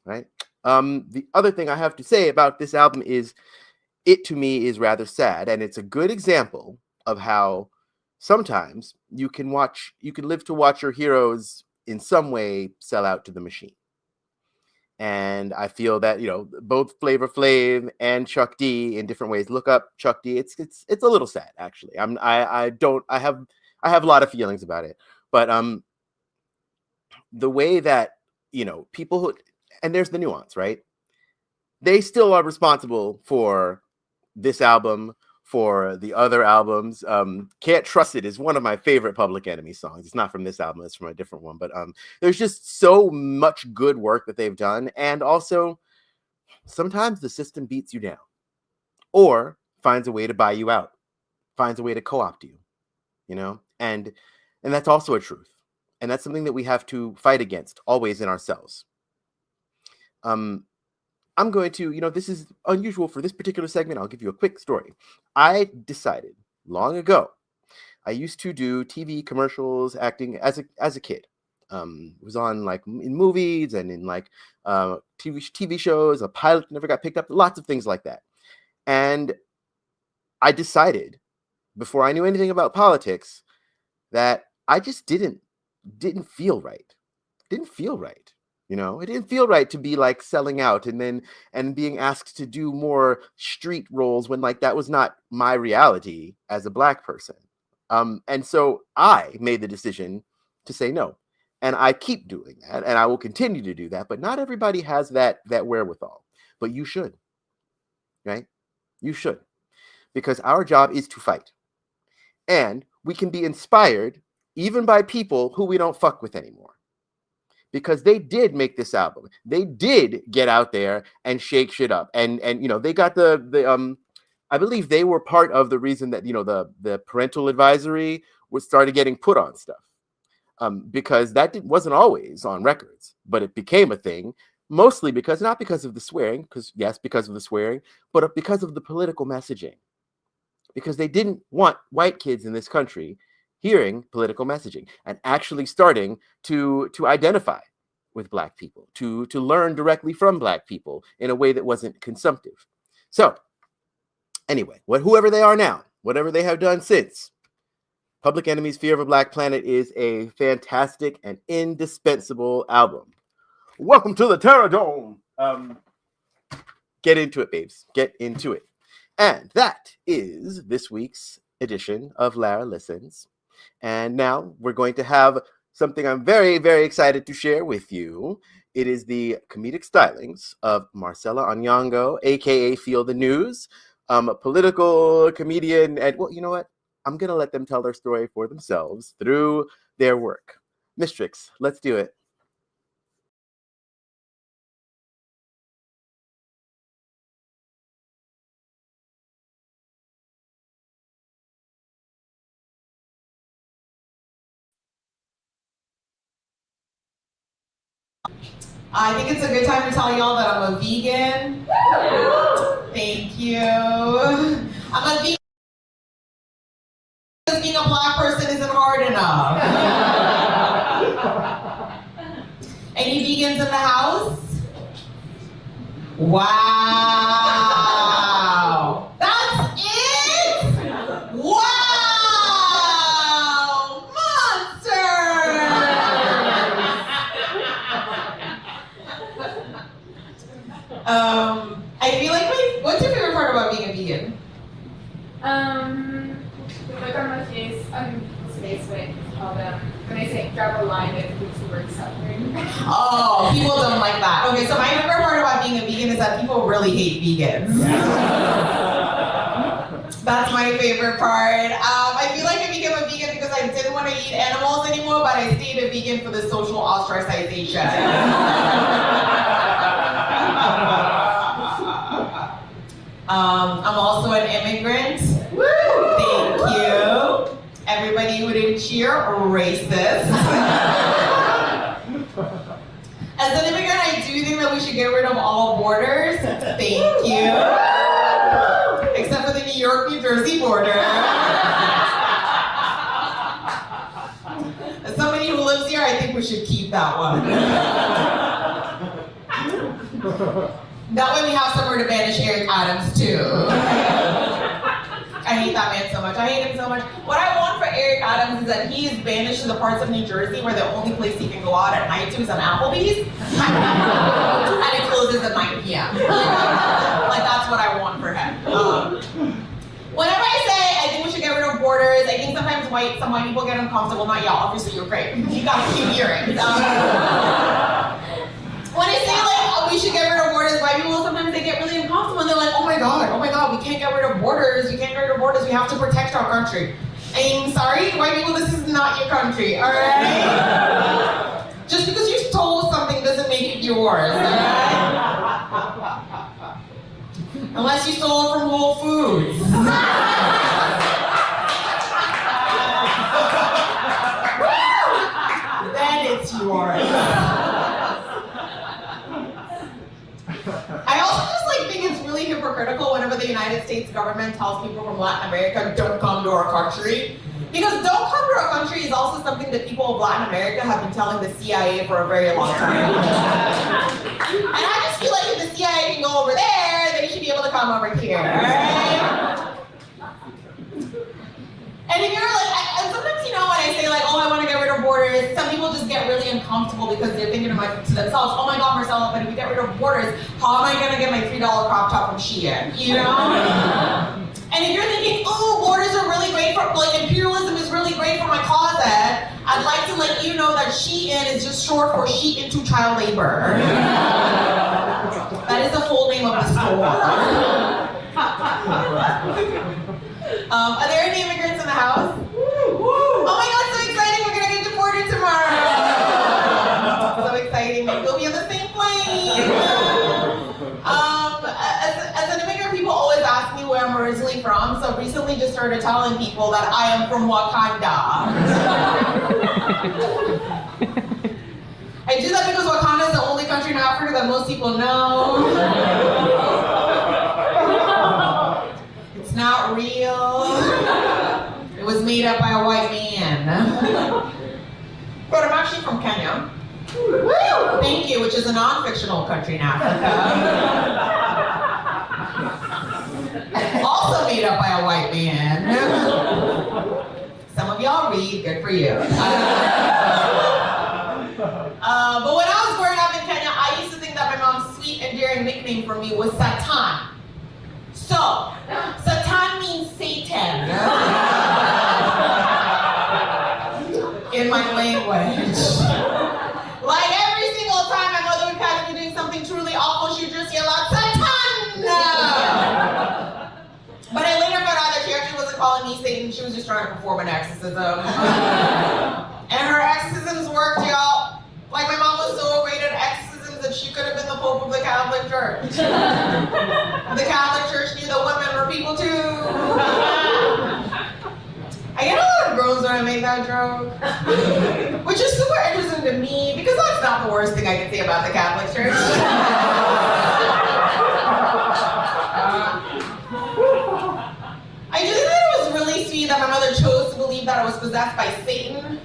right? The other thing I have to say about this album is it, to me, is rather sad, and it's a good example of how sometimes you can live to watch your heroes in some way sell out to the machine. And I feel that, both Flavor Flav and Chuck D in different ways. Look up Chuck D. It's a little sad, actually. I have a lot of feelings about it. But the way that, people who, and there's the nuance, right? They still are responsible for this album, for the other albums. Can't Trust It is one of my favorite Public Enemy songs. It's not from this album, it's from a different one. But there's just so much good work that they've done. And also, sometimes the system beats you down or finds a way to buy you out, finds a way to co-opt you, and that's also a truth. And that's something that we have to fight against always in ourselves. I'm going to, this is unusual for this particular segment. I'll give you a quick story. I decided long ago, I used to do TV commercials, acting as a kid. Was on like in movies and in like TV shows. A pilot never got picked up. Lots of things like that. And I decided before I knew anything about politics that I just didn't feel right. Didn't feel right. It didn't feel right to be like selling out and being asked to do more street roles when like that was not my reality as a Black person. And so I made the decision to say no. And I keep doing that, and I will continue to do that. But not everybody has that wherewithal. But you should, right? You should, because our job is to fight, and we can be inspired even by people who we don't fuck with anymore. Because they did make this album. They did get out there and shake shit up. And they got the I believe they were part of the reason that, the parental advisory started getting put on stuff. Because that wasn't always on records, but it became a thing, mostly not because of the swearing, because of the swearing, but because of the political messaging. Because they didn't want white kids in this country hearing political messaging and actually starting to identify with Black people, to learn directly from Black people in a way that wasn't consumptive. So anyway, whoever they are now, whatever they have done since, Public Enemy's Fear of a Black Planet is a fantastic and indispensable album. Welcome to the Terror Dome. Get into it, babes. Get into it. And that is this week's edition of Lara Listens. And now we're going to have something I'm very, very excited to share with you. It is the comedic stylings of Marcella Onyango, aka Feel the News, a political comedian. And well, you know what? I'm going to let them tell their story for themselves through their work. MYSTRYXX, let's do it. I think it's a good time to tell y'all that I'm a vegan. Thank you. I'm a vegan because being a Black person isn't hard enough. Any vegans in the house? Wow. That's it? Wow. Monsters. vegan? Look on my face, wait, called when I say grab a line, it includes the word suffering. Oh, people don't like that. Okay, so my favorite part about being a vegan is that people really hate vegans. That's my favorite part. I feel like I became a vegan because I didn't want to eat animals anymore, but I stayed a vegan for the social ostracization. I'm also an immigrant. Thank you. Everybody who didn't cheer, racist. As an immigrant, I do think that we should get rid of all borders. Thank you. Except for the New York, New Jersey border. As somebody who lives here, I think we should keep that one. That way we have somewhere to banish Eric Adams too. I hate that man so much. I hate him so much. What I want for Eric Adams is that he is banished to the parts of New Jersey where the only place he can go out at night to is an Applebee's. And it closes at 9 p.m. Like that's what I want for him. Whenever I say I think we should get rid of borders, I think sometimes some white people get uncomfortable. Not y'all, obviously you're great. You got cute earrings. When I say like we should get rid of borders, white people sometimes they get really uncomfortable and they're like, oh my god, we can't get rid of borders, we have to protect our country. I'm sorry, white people, this is not your country, alright? Just because you stole something doesn't make it yours, alright? Unless you stole it from Whole Foods. Then it's yours. I also just think it's really hypocritical whenever the United States government tells people from Latin America, don't come to our country. Because don't come to our country is also something that people of Latin America have been telling the CIA for a very long time. And I just feel like if the CIA can go over there, they should be able to come over here, right? And if you're and sometimes when I say oh, I want to get rid of borders, some people just get really uncomfortable because they're thinking to themselves, oh my god, Marcella, but if we get rid of borders, how am I going to get my $3 crop top from Shein, you know? And if you're thinking, oh, borders are really great for, imperialism is really great for my closet, I'd like to let you know that Shein is just short for Sheet into Child Labor. That is the full name of the store. Are there any immigrants in the house? Oh my god, so exciting, we're gonna get deported tomorrow. So exciting, maybe we'll be on the same plane. As an immigrant, people always ask me where I'm originally from, so recently just started telling people that I am from Wakanda. I do that because Wakanda is the only country in Africa that most people know. It's not real. It was made up by a white man. But I'm actually from Kenya. Woo! Thank you, which is a non-fictional country in Africa. Also made up by a white man. Some of y'all read, good for you. But when I was growing up in Kenya, I used to think that my mom's sweet, endearing nickname for me was Satan. So, Satan means Satan. In my language. Like every single time my mother would catch me doing something truly awful, she'd just yell out, Satan! But I later found out that she actually wasn't calling me Satan, she was just trying to perform an exorcism. And her exorcisms worked, y'all. Like my mom was so great at exorcisms that she could have been the Pope of the Catholic Church. The Catholic Church knew that women were people too. I get a lot of groans when I make that joke. Which is super interesting to me, because that's not the worst thing I can say about the Catholic Church. I do think that it was really sweet that my mother chose to believe that I was possessed by Satan,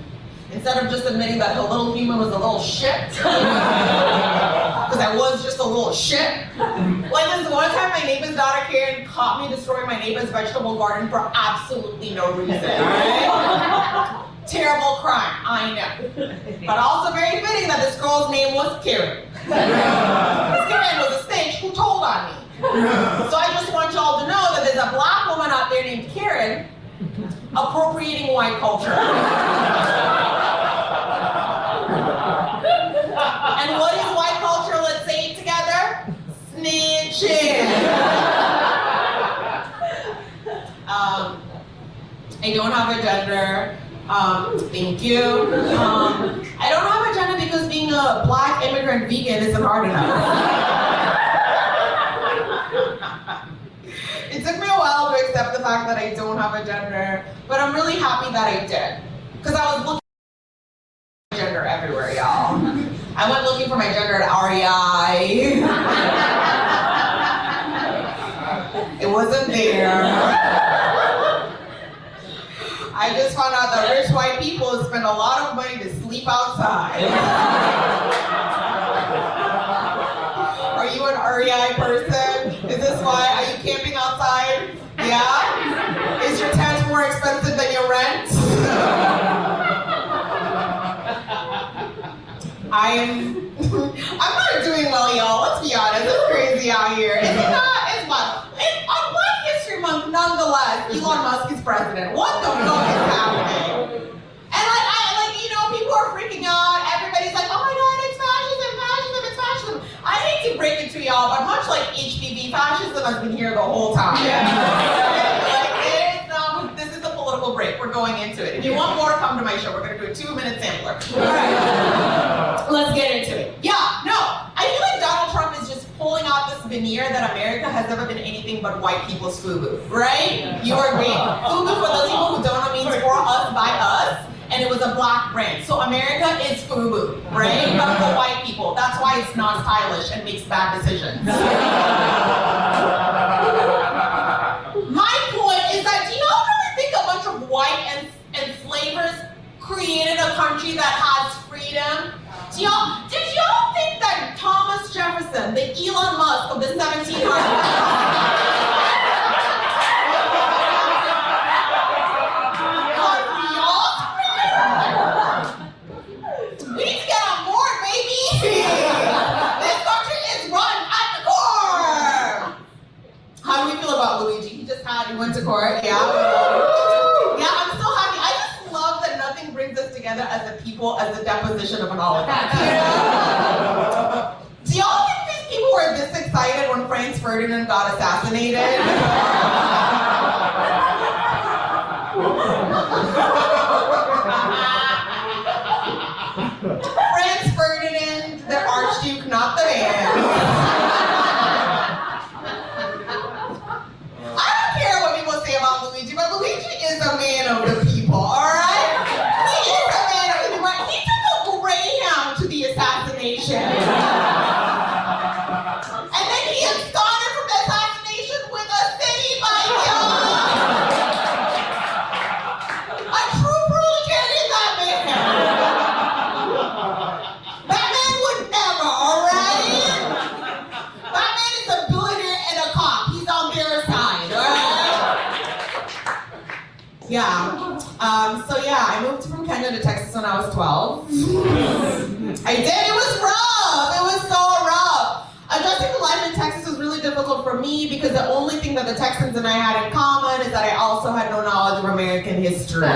instead of just admitting that her little human was a little shit. Because I was just a little shit. Like this one time my neighbor's daughter Karen caught me destroying my neighbor's vegetable garden for absolutely no reason. Right? Terrible crime, I know. But also very fitting that this girl's name was Karen. Because Karen was a snitch who told on me. So I just want y'all to know that there's a a black woman out there named Karen appropriating white culture. And what is white culture? Let's say it together. Snitching. I don't have a gender. Thank you. I don't have a gender because being a black immigrant vegan isn't hard enough. It took me a while to accept the fact that I don't have a gender, but I'm really happy that I did. Because I was looking for my gender everywhere, y'all. I went looking for my gender at REI. It wasn't there. I just found out that rich white people spend a lot of money to sleep outside. Are you an REI person? Is this why? Are you camping outside? Yeah? Is your tent more expensive than your rent? I'm not doing well, y'all. Let's be honest. It's crazy out here. Is it not? It's fun. On Black History Month, nonetheless, Elon Musk is president. What the fuck is happening? And people are freaking out. Everybody's like, oh my God, it's fascism, fascism, it's fascism. I hate to break it to y'all, but much like HPV, fascism has been here the whole time. This is a political break. We're going into it. If you want more, come to my show. We're going to do a 2-minute sampler. All right. Let's get into it. Yeah, no. I feel like Donald Trump is just pulling out this veneer that America has never been anything but white people's FUBU, right? You agree? FUBU, for those people who don't know, means for us, by us. And it was a black brand. So America is FUBU, right? But for white people. That's why it's not stylish and makes bad decisions. My point is that, do you all really think a bunch of white enslavers created a country that has freedom? Did y'all think that Thomas Jefferson, the Elon Musk of the 1700s, he went to court, yeah. Yeah, I'm so happy. I just love that nothing brings us together as a people as the deposition of an oligarch. Do y'all think these people were this excited when Franz Ferdinand got assassinated? Franz Ferdinand, the Archduke, not the man. But Luigi is a man of the people, alright? He is a man of the people. He took a Greyhound to the assassination. And then he absconded from the assassination with a city bike. A true proletariat, that man. That man would never, alright? That man is a billionaire and a cop. He's on their side, alright? Yeah. I moved from Kenya to Texas when I was 12. I did. It was rough. It was so rough. Adjusting to life in Texas was really difficult for me because the only thing that the Texans and I had in common is that I also had no knowledge of American history.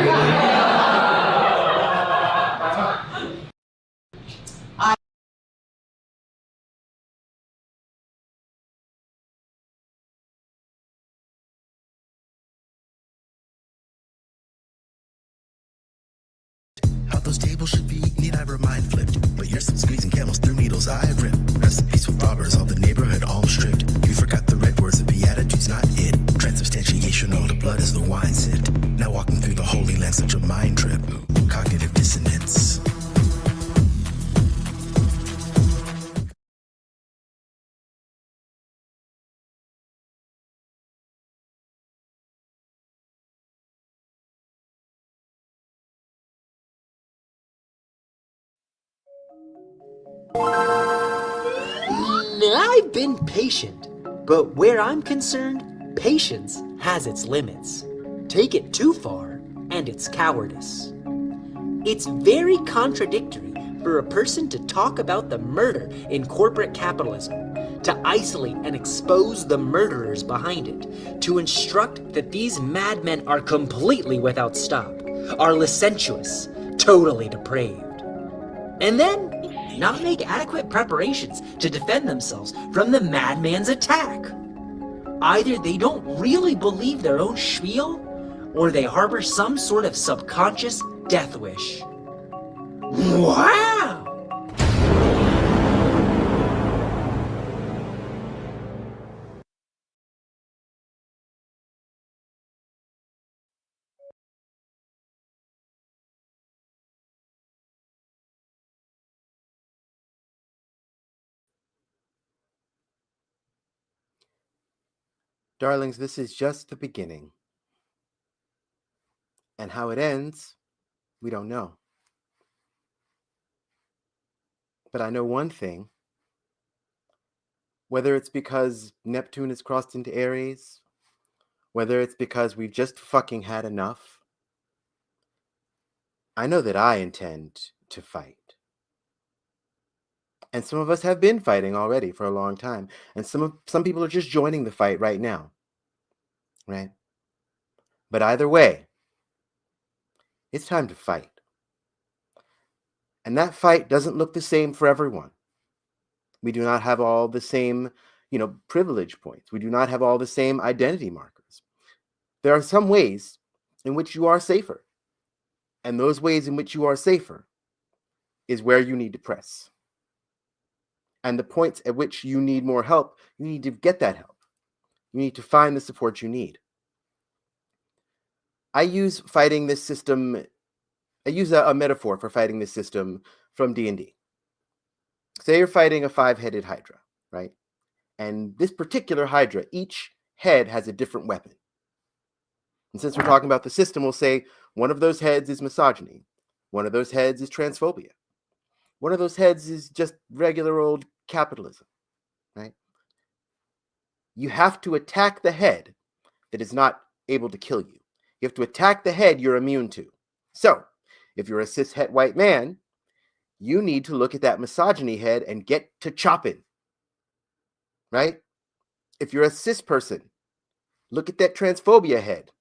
Those tables should be need I remind flipped. But you're still squeezing camels through needles I ripped. Recipes for robbers, all the neighborhood all stripped. You forgot the red words, the Beatitudes not it. Transubstantiation, all the blood is the wine sipped. Now walking through the Holy Land, such a mind trip. Cognitive dissonance. I've been patient, but where I'm concerned, patience has its limits. Take it too far, and it's cowardice. It's very contradictory for a person to talk about the murder in corporate capitalism, to isolate and expose the murderers behind it, to instruct that these madmen are completely without stop, are licentious, totally depraved, and then not make adequate preparations to defend themselves from the madman's attack. Either they don't really believe their own spiel, or they harbor some sort of subconscious death wish. Wow! Darlings, this is just the beginning. And how it ends, we don't know. But I know one thing. Whether it's because Neptune has crossed into Aries, whether it's because we've just fucking had enough, I know that I intend to fight. And some of us have been fighting already for a long time. And some people are just joining the fight right now. Right? But either way, it's time to fight. And that fight doesn't look the same for everyone. We do not have all the same, privilege points. We do not have all the same identity markers. There are some ways in which you are safer. And those ways in which you are safer is where you need to press. And the points at which you need more help, you need to get that help. You need to find the support you need. I use fighting this system, I use a metaphor for fighting this system from D&D. Say you're fighting a 5-headed Hydra, right? And this particular Hydra, each head has a different weapon. And since we're talking about the system, we'll say one of those heads is misogyny. One of those heads is transphobia. One of those heads is just regular old capitalism, right? You have to attack the head that is not able to kill you. You have to attack the head you're immune to. So, if you're a cis-het white man, you need to look at that misogyny head and get to chopping, right? If you're a cis person, look at that transphobia head.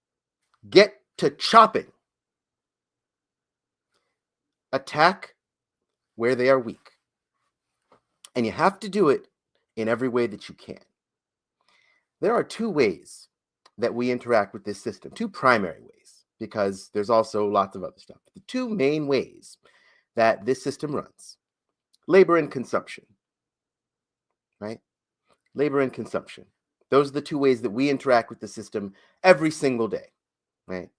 Get to chopping. Attack where they are weak. And you have to do it in every way that you can. There are two ways that we interact with this system, two primary ways, because there's also lots of other stuff. The two main ways that this system runs: labor and consumption, right? Labor and consumption. Those are the two ways that we interact with the system every single day, right?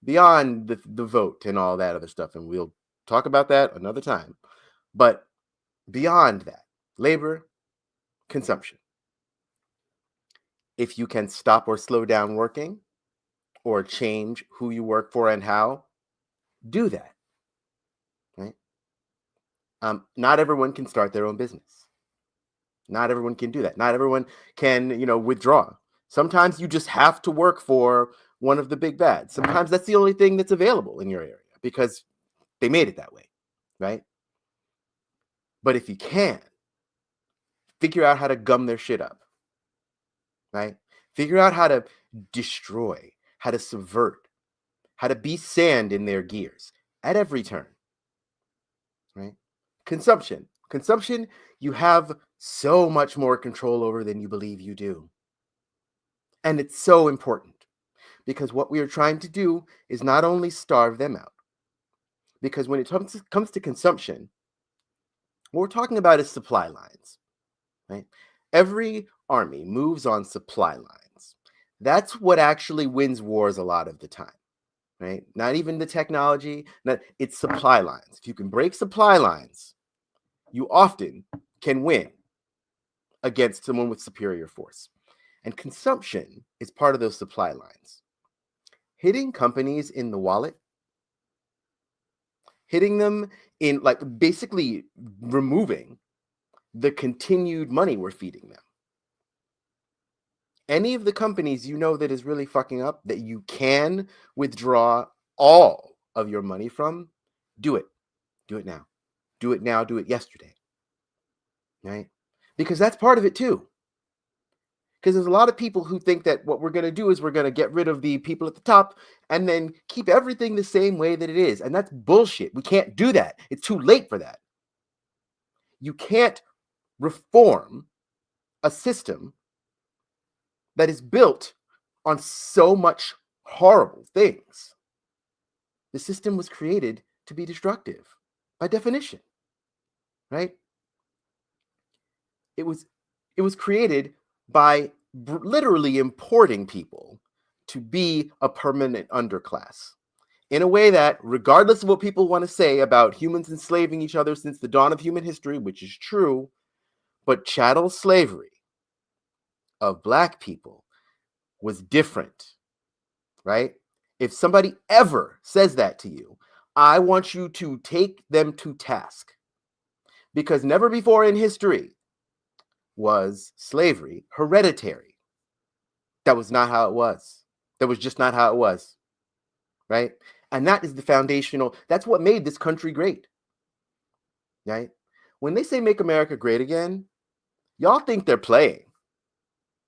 Beyond the vote and all that other stuff, and we'll talk about that another time. But beyond that, labor, consumption. If you can stop or slow down working or change who you work for and how, do that, right? Not everyone can start their own business. Not everyone can do that. Not everyone can, withdraw. Sometimes you just have to work for one of the big bads. Sometimes that's the only thing that's available in your area because they made it that way, right? But if you can, figure out how to gum their shit up, right? Figure out how to destroy, how to subvert, how to be sand in their gears at every turn, right? Consumption, you have so much more control over than you believe you do. And it's so important because what we are trying to do is not only starve them out, because when it comes to consumption, what we're talking about is supply lines, right? Every army moves on supply lines. That's what actually wins wars a lot of the time, right? Not even the technology, it's supply lines. If you can break supply lines, you often can win against someone with superior force. And consumption is part of those supply lines. Hitting companies in the wallet, hitting them in, basically removing the continued money we're feeding them. Any of the companies that is really fucking up, that you can withdraw all of your money from, do it. Do it now. Do it now. Do it yesterday. Right? because that's part of it too. Because there's a lot of people who think that what we're going to do is we're going to get rid of the people at the top and then keep everything the same way that it is. And that's bullshit. We can't do that. It's too late for that. You can't reform a system that is built on so much horrible things. The system was created to be destructive by definition, right? It was created by literally importing people to be a permanent underclass in a way that, regardless of what people want to say about humans enslaving each other since the dawn of human history, which is true, but chattel slavery of Black people was different, right? If somebody ever says that to you, I want you to take them to task, because never before in history was slavery hereditary. That was not how it was. That was just not how it was, right? And that is the foundational, that's what made this country great, right? When they say make America great again, y'all think they're playing,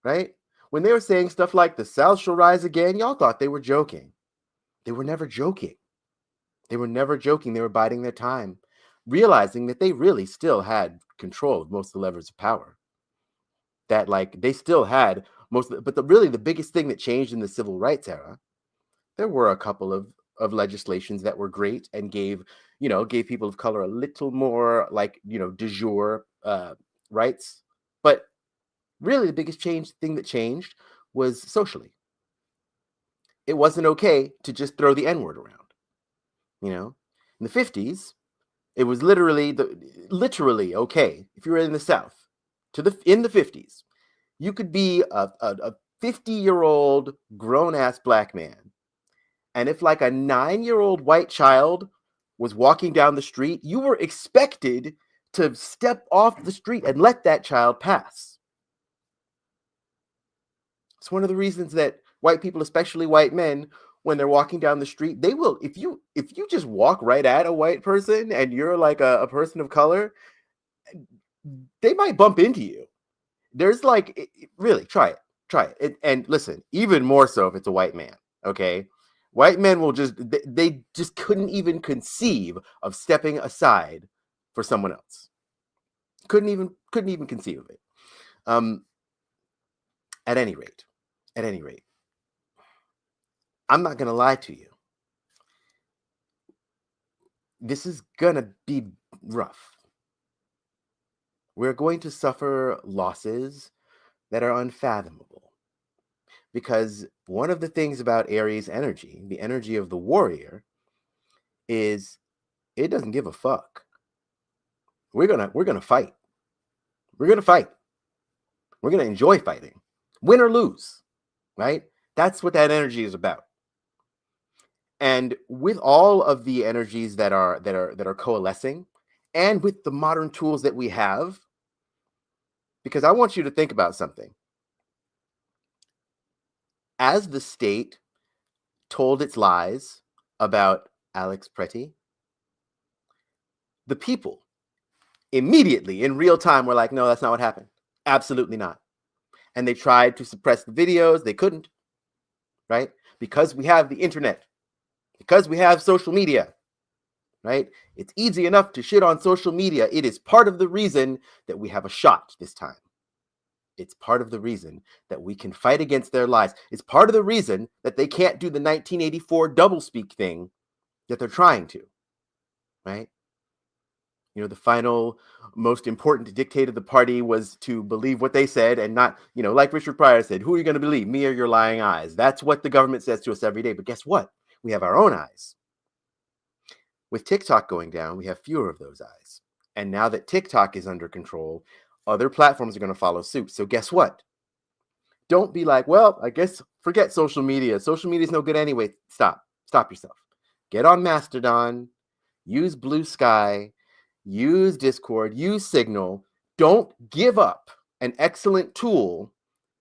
right? When they were saying stuff like the South shall rise again, y'all thought they were joking. They were never joking. They were never joking. They were biding their time, realizing that they really still had control of most of the levers of power. That, like, they still had most of the, but really the biggest thing that changed in the civil rights era, there were a couple of legislations that were great and gave people of color a little more, like, de jure rights. But really the biggest thing that changed was socially. It wasn't okay to just throw the N-word around. In the 50s, it was literally okay. If you were in the South, in the 50s, you could be a 50-year-old grown-ass Black man. And if like a 9-year-old white child was walking down the street, you were expected to step off the street and let that child pass. It's one of the reasons that white people, especially white men, when they're walking down the street, they will, if you just walk right at a white person and you're like a person of color, they might bump into you. There's like, really, try it. And listen, even more so if it's a white man, okay? White men will they just couldn't even conceive of stepping aside for someone else. Couldn't even conceive of it. At any rate, I'm not going to lie to you. This is going to be rough. We're going to suffer losses that are unfathomable. Because one of the things about Aries energy, the energy of the warrior, is it doesn't give a fuck. We're gonna fight. We're gonna fight. We're gonna enjoy fighting, win or lose, right? That's what that energy is about. And with all of the energies that are coalescing, and with the modern tools that we have, because I want you to think about something. As the state told its lies about Alex Pretty, the people immediately in real time were like, no, that's not what happened. Absolutely not. And they tried to suppress the videos. They couldn't, right? Because we have the internet, because we have social media, right? It's easy enough to shit on social media. It is part of the reason that we have a shot this time. It's part of the reason that we can fight against their lies. It's part of the reason that they can't do the 1984 doublespeak thing that they're trying to, right? The final, most important dictate of the party was to believe what they said and not, like Richard Pryor said, who are you going to believe, me or your lying eyes? That's what the government says to us every day. But guess what? We have our own eyes. With TikTok going down, we have fewer of those eyes. And now that TikTok is under control, other platforms are going to follow suit. So guess what? Don't be like, well, I guess forget social media. Social media is no good anyway. Stop yourself. Get on Mastodon, use Blue Sky, use Discord, use Signal. Don't give up an excellent tool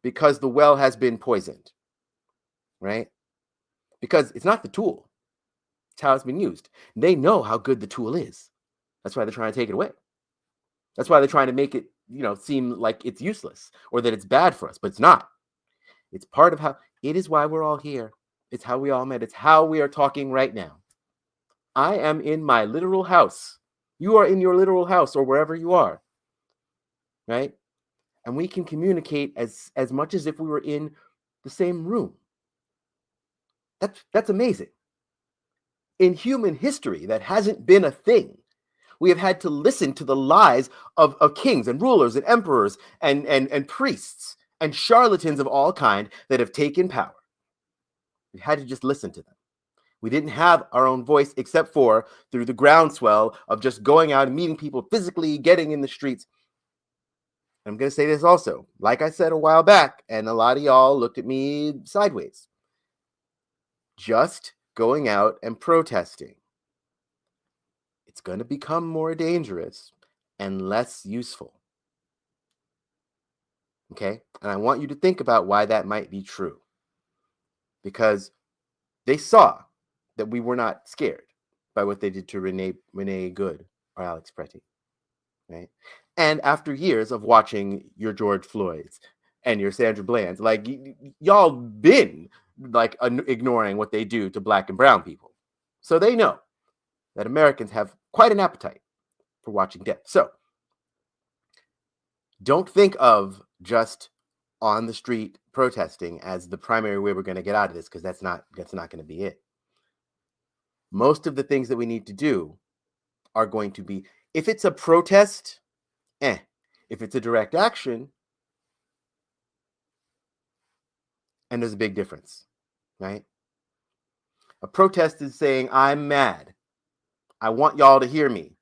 because the well has been poisoned, right? Because it's not the tool. It's how it's been used. They know how good the tool is. That's why they're trying to take it away. That's why they're trying to make it seem like it's useless or that it's bad for us, but it's not. It's part of how, it is why we're all here. It's how we all met. It's how we are talking right now. I am in my literal house. You are in your literal house or wherever you are, right? And we can communicate as much as if we were in the same room. That's amazing. In human history, that hasn't been a thing. We have had to listen to the lies of kings and rulers and emperors and priests and charlatans of all kind that have taken power. We had to just listen to them. We didn't have our own voice except for through the groundswell of just going out and meeting people physically, getting in the streets. I'm going to say this also, like I said a while back, and a lot of y'all looked at me sideways. Just going out and protesting. It's going to become more dangerous and less useful. Okay? And I want you to think about why that might be true. Because they saw that we were not scared by what they did to Renee Good or Alex Pretty. Right? And after years of watching your George Floyds and your Sandra Bland's, like y'all been like ignoring what they do to Black and brown people. So they know that Americans have quite an appetite for watching death. So don't think of just on the street protesting as the primary way we're going to get out of this, because that's not going to be it. Most of the things that we need to do are going to be, if it's a protest, if it's a direct action, and there's a big difference, right? A protest is saying, I'm mad. I want y'all to hear me.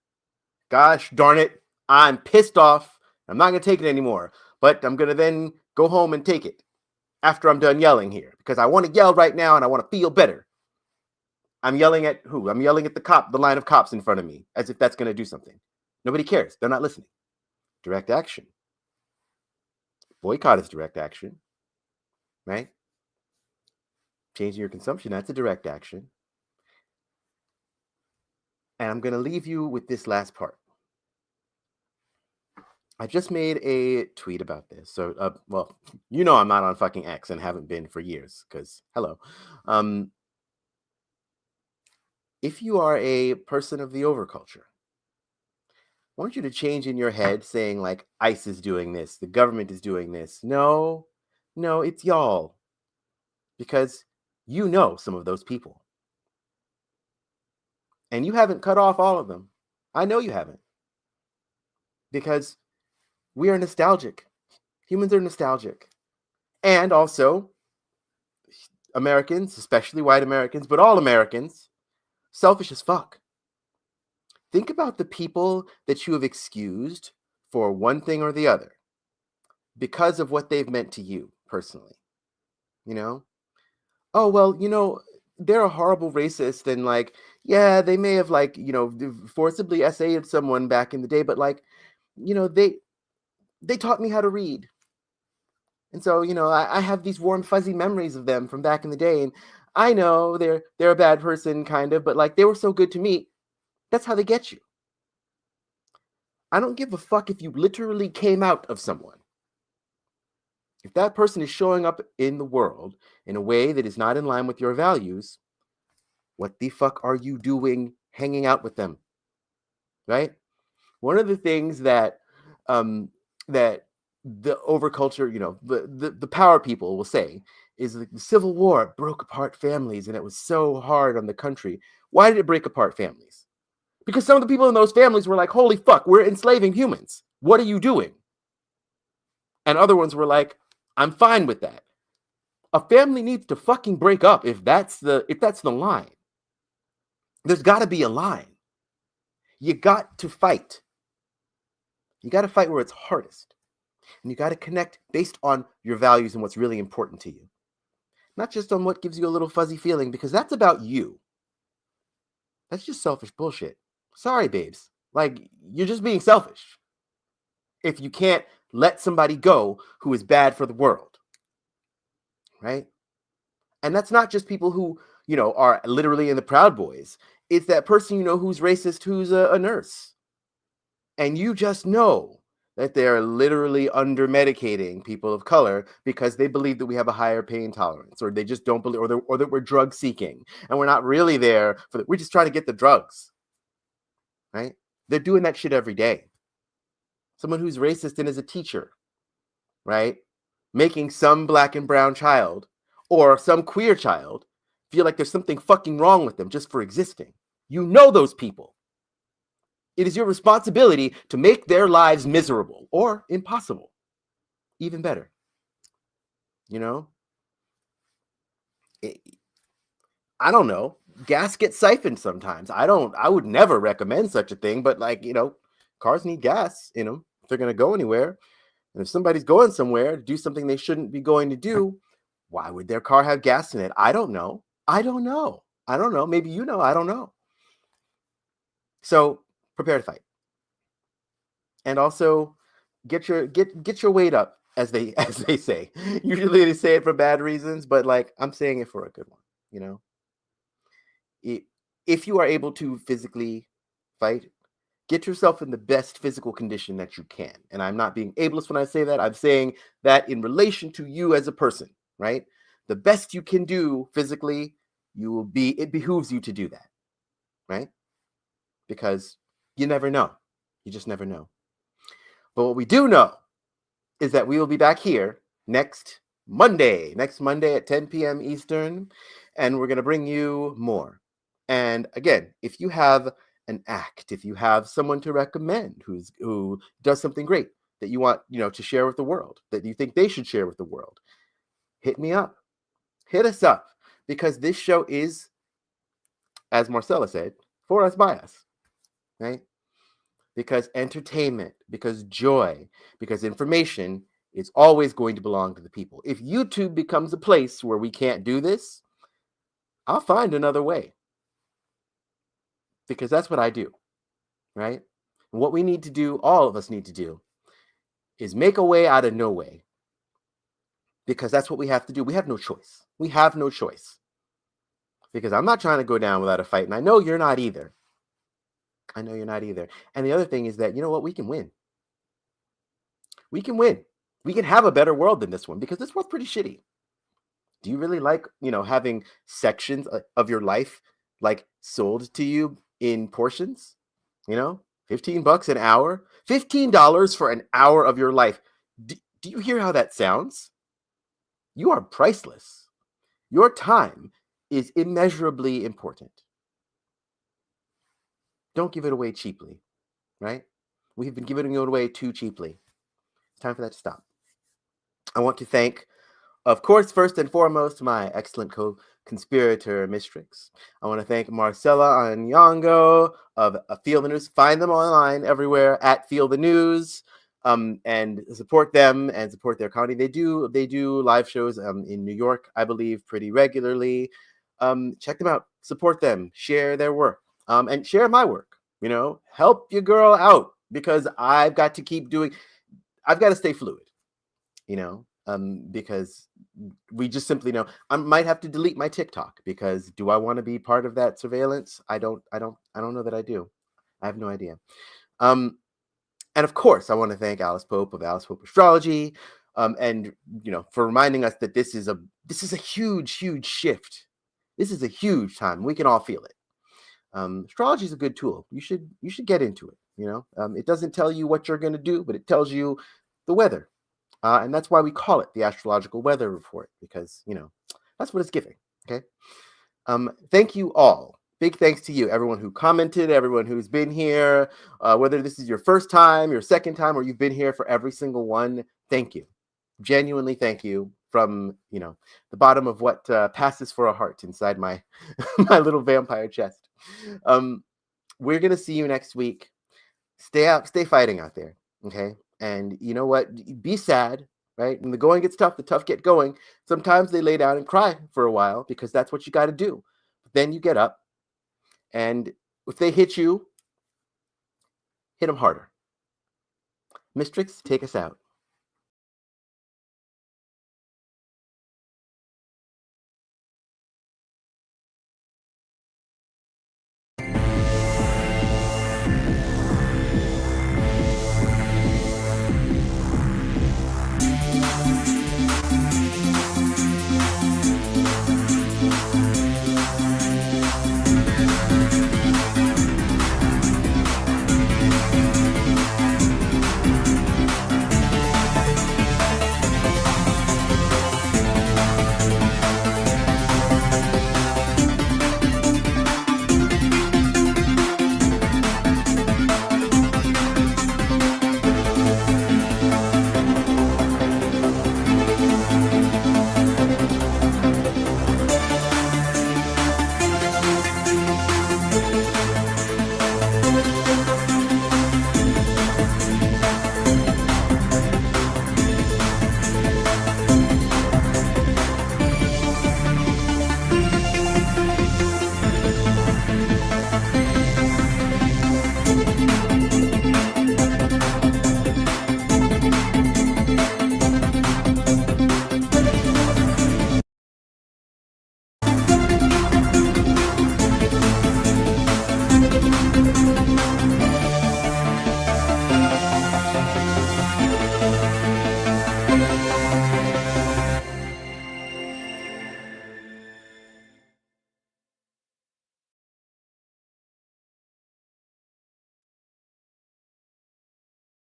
Gosh darn it, I'm pissed off. I'm not going to take it anymore, but I'm going to then go home and take it after I'm done yelling here, because I want to yell right now and I want to feel better. I'm yelling at who? I'm yelling at the line of cops in front of me, as if that's going to do something. Nobody cares. They're not listening. Direct action. Boycott is direct action, right? Changing your consumption, that's a direct action. And I'm going to leave you with this last part. I just made a tweet about this. So, well, I'm not on fucking X and haven't been for years, because, hello. If you are a person of the overculture, I want you to change in your head saying, like, ICE is doing this, the government is doing this. No, it's y'all. Because you know some of those people. And you haven't cut off all of them. I know you haven't. Because we are nostalgic. Humans are nostalgic. And also, Americans, especially white Americans, but all Americans, selfish as fuck. Think about the people that you have excused for one thing or the other because of what they've meant to you personally. Oh, well, they're a horrible racist, and like, yeah, they may have like, forcibly essayed someone back in the day, but like, they taught me how to read. And so, I have these warm, fuzzy memories of them from back in the day. And I know they're a bad person, kind of, but like, they were so good to me. That's how they get you. I don't give a fuck if you literally came out of someone. If that person is showing up in the world in a way that is not in line with your values, what the fuck are you doing hanging out with them? Right? One of the things that that the overculture, the power people will say is that the Civil War broke apart families and it was so hard on the country. Why did it break apart families? Because some of the people in those families were like, holy fuck, we're enslaving humans. What are you doing? And other ones were like, I'm fine with that. A family needs to fucking break up if that's the line. There's got to be a line. You got to fight. You got to fight where it's hardest. And you got to connect based on your values and what's really important to you. Not just on what gives you a little fuzzy feeling, because that's about you. That's just selfish bullshit. Sorry, babes. Like, you're just being selfish. If you can't let somebody go who is bad for the world. Right? And that's not just people who, are literally in the Proud Boys. It's that person, who's racist, who's a nurse. And you just know that they are literally under-medicating people of color because they believe that we have a higher pain tolerance, or they just don't believe, or that we're drug-seeking, and we're not really there for we're just trying to get the drugs, right? They're doing that shit every day. Someone who's racist and is a teacher, right? Making some black and brown child or some queer child feel like there's something fucking wrong with them just for existing. You know those people. It is your responsibility to make their lives miserable or impossible. Even better. You know? I don't know. Gas gets siphoned sometimes. I would never recommend such a thing, but like, you know, cars need gas in them if they're going to go anywhere. And if somebody's going somewhere to do something they shouldn't be going to do, why would their car have gas in it? I don't know. I don't know. Maybe you know. I don't know. So prepare to fight. And also get your weight up, as they say. Usually they say it for bad reasons, but like I'm saying it for a good one, you know. If you are able to physically fight, get yourself in the best physical condition that you can. And I'm not being ableist when I say that. I'm saying that in relation to you as a person, right? The best you can do physically, it behooves you to do that, right? Because you never know. You just never know. But what we do know is that we will be back here next Monday at 10 p.m. Eastern, and we're going to bring you more. And again, if you have an act, if you have someone to recommend who does something great that you want, you know, to share with the world, that you think they should share with the world, hit me up. Hit us up, because this show is, as Marcella said, for us by us, right? Because entertainment, because joy, because information is always going to belong to the people. If YouTube becomes a place where we can't do this, I'll find another way. Because that's what I do, right? And what we need to do, all of us need to do, is make a way out of no way. Because that's what we have to do. We have no choice. We have no choice. Because I'm not trying to go down without a fight, and I know you're not either. And the other thing is that, you know what? We can win. We can win. We can have a better world than this one, because this one's pretty shitty. Do you really like, you know, having sections of your life like sold to you in portions? You know, $15 an hour, $15 for an hour of your life. Do you hear how that sounds? You are priceless. Your time is immeasurably important. Don't give it away cheaply, right? We've been giving it away too cheaply. It's time for that to stop. I want to thank, of course, first and foremost, my excellent co-conspirator, MYSTRYXX. I want to thank Marcella Anyongo of Feel the News. Find them online everywhere at Feel the News, and support them and support their comedy. They do live shows in New York, I believe, pretty regularly. Check them out. Support them. Share their work. And share my work. You know, help your girl out, because I've got to stay fluid. You know, because we just simply know I might have to delete my TikTok, because do I want to be part of that surveillance? I don't know that I do. I have no idea. And of course, I want to thank Alice Pope of Alice Pope Astrology, and you know, for reminding us that this is a huge shift. This is a huge time. We can all feel it. Astrology is a good tool. You should get into it. You know, it doesn't tell you what you're going to do, but it tells you the weather. And that's why we call it the Astrological Weather Report, because, you know, that's what it's giving. Okay. Thank you all. Big thanks to you, everyone who commented, everyone who's been here, whether this is your first time, your second time, or you've been here for every single one. Thank you. Genuinely thank you from, you know, the bottom of what passes for a heart inside my my little vampire chest. We're going to see you next week. Stay fighting out there. Okay. And you know what? Be sad, right? When the going gets tough, the tough get going. Sometimes they lay down and cry for a while, because that's what you got to do. But then you get up, and if they hit you, hit them harder. MYSTRYXX, take us out.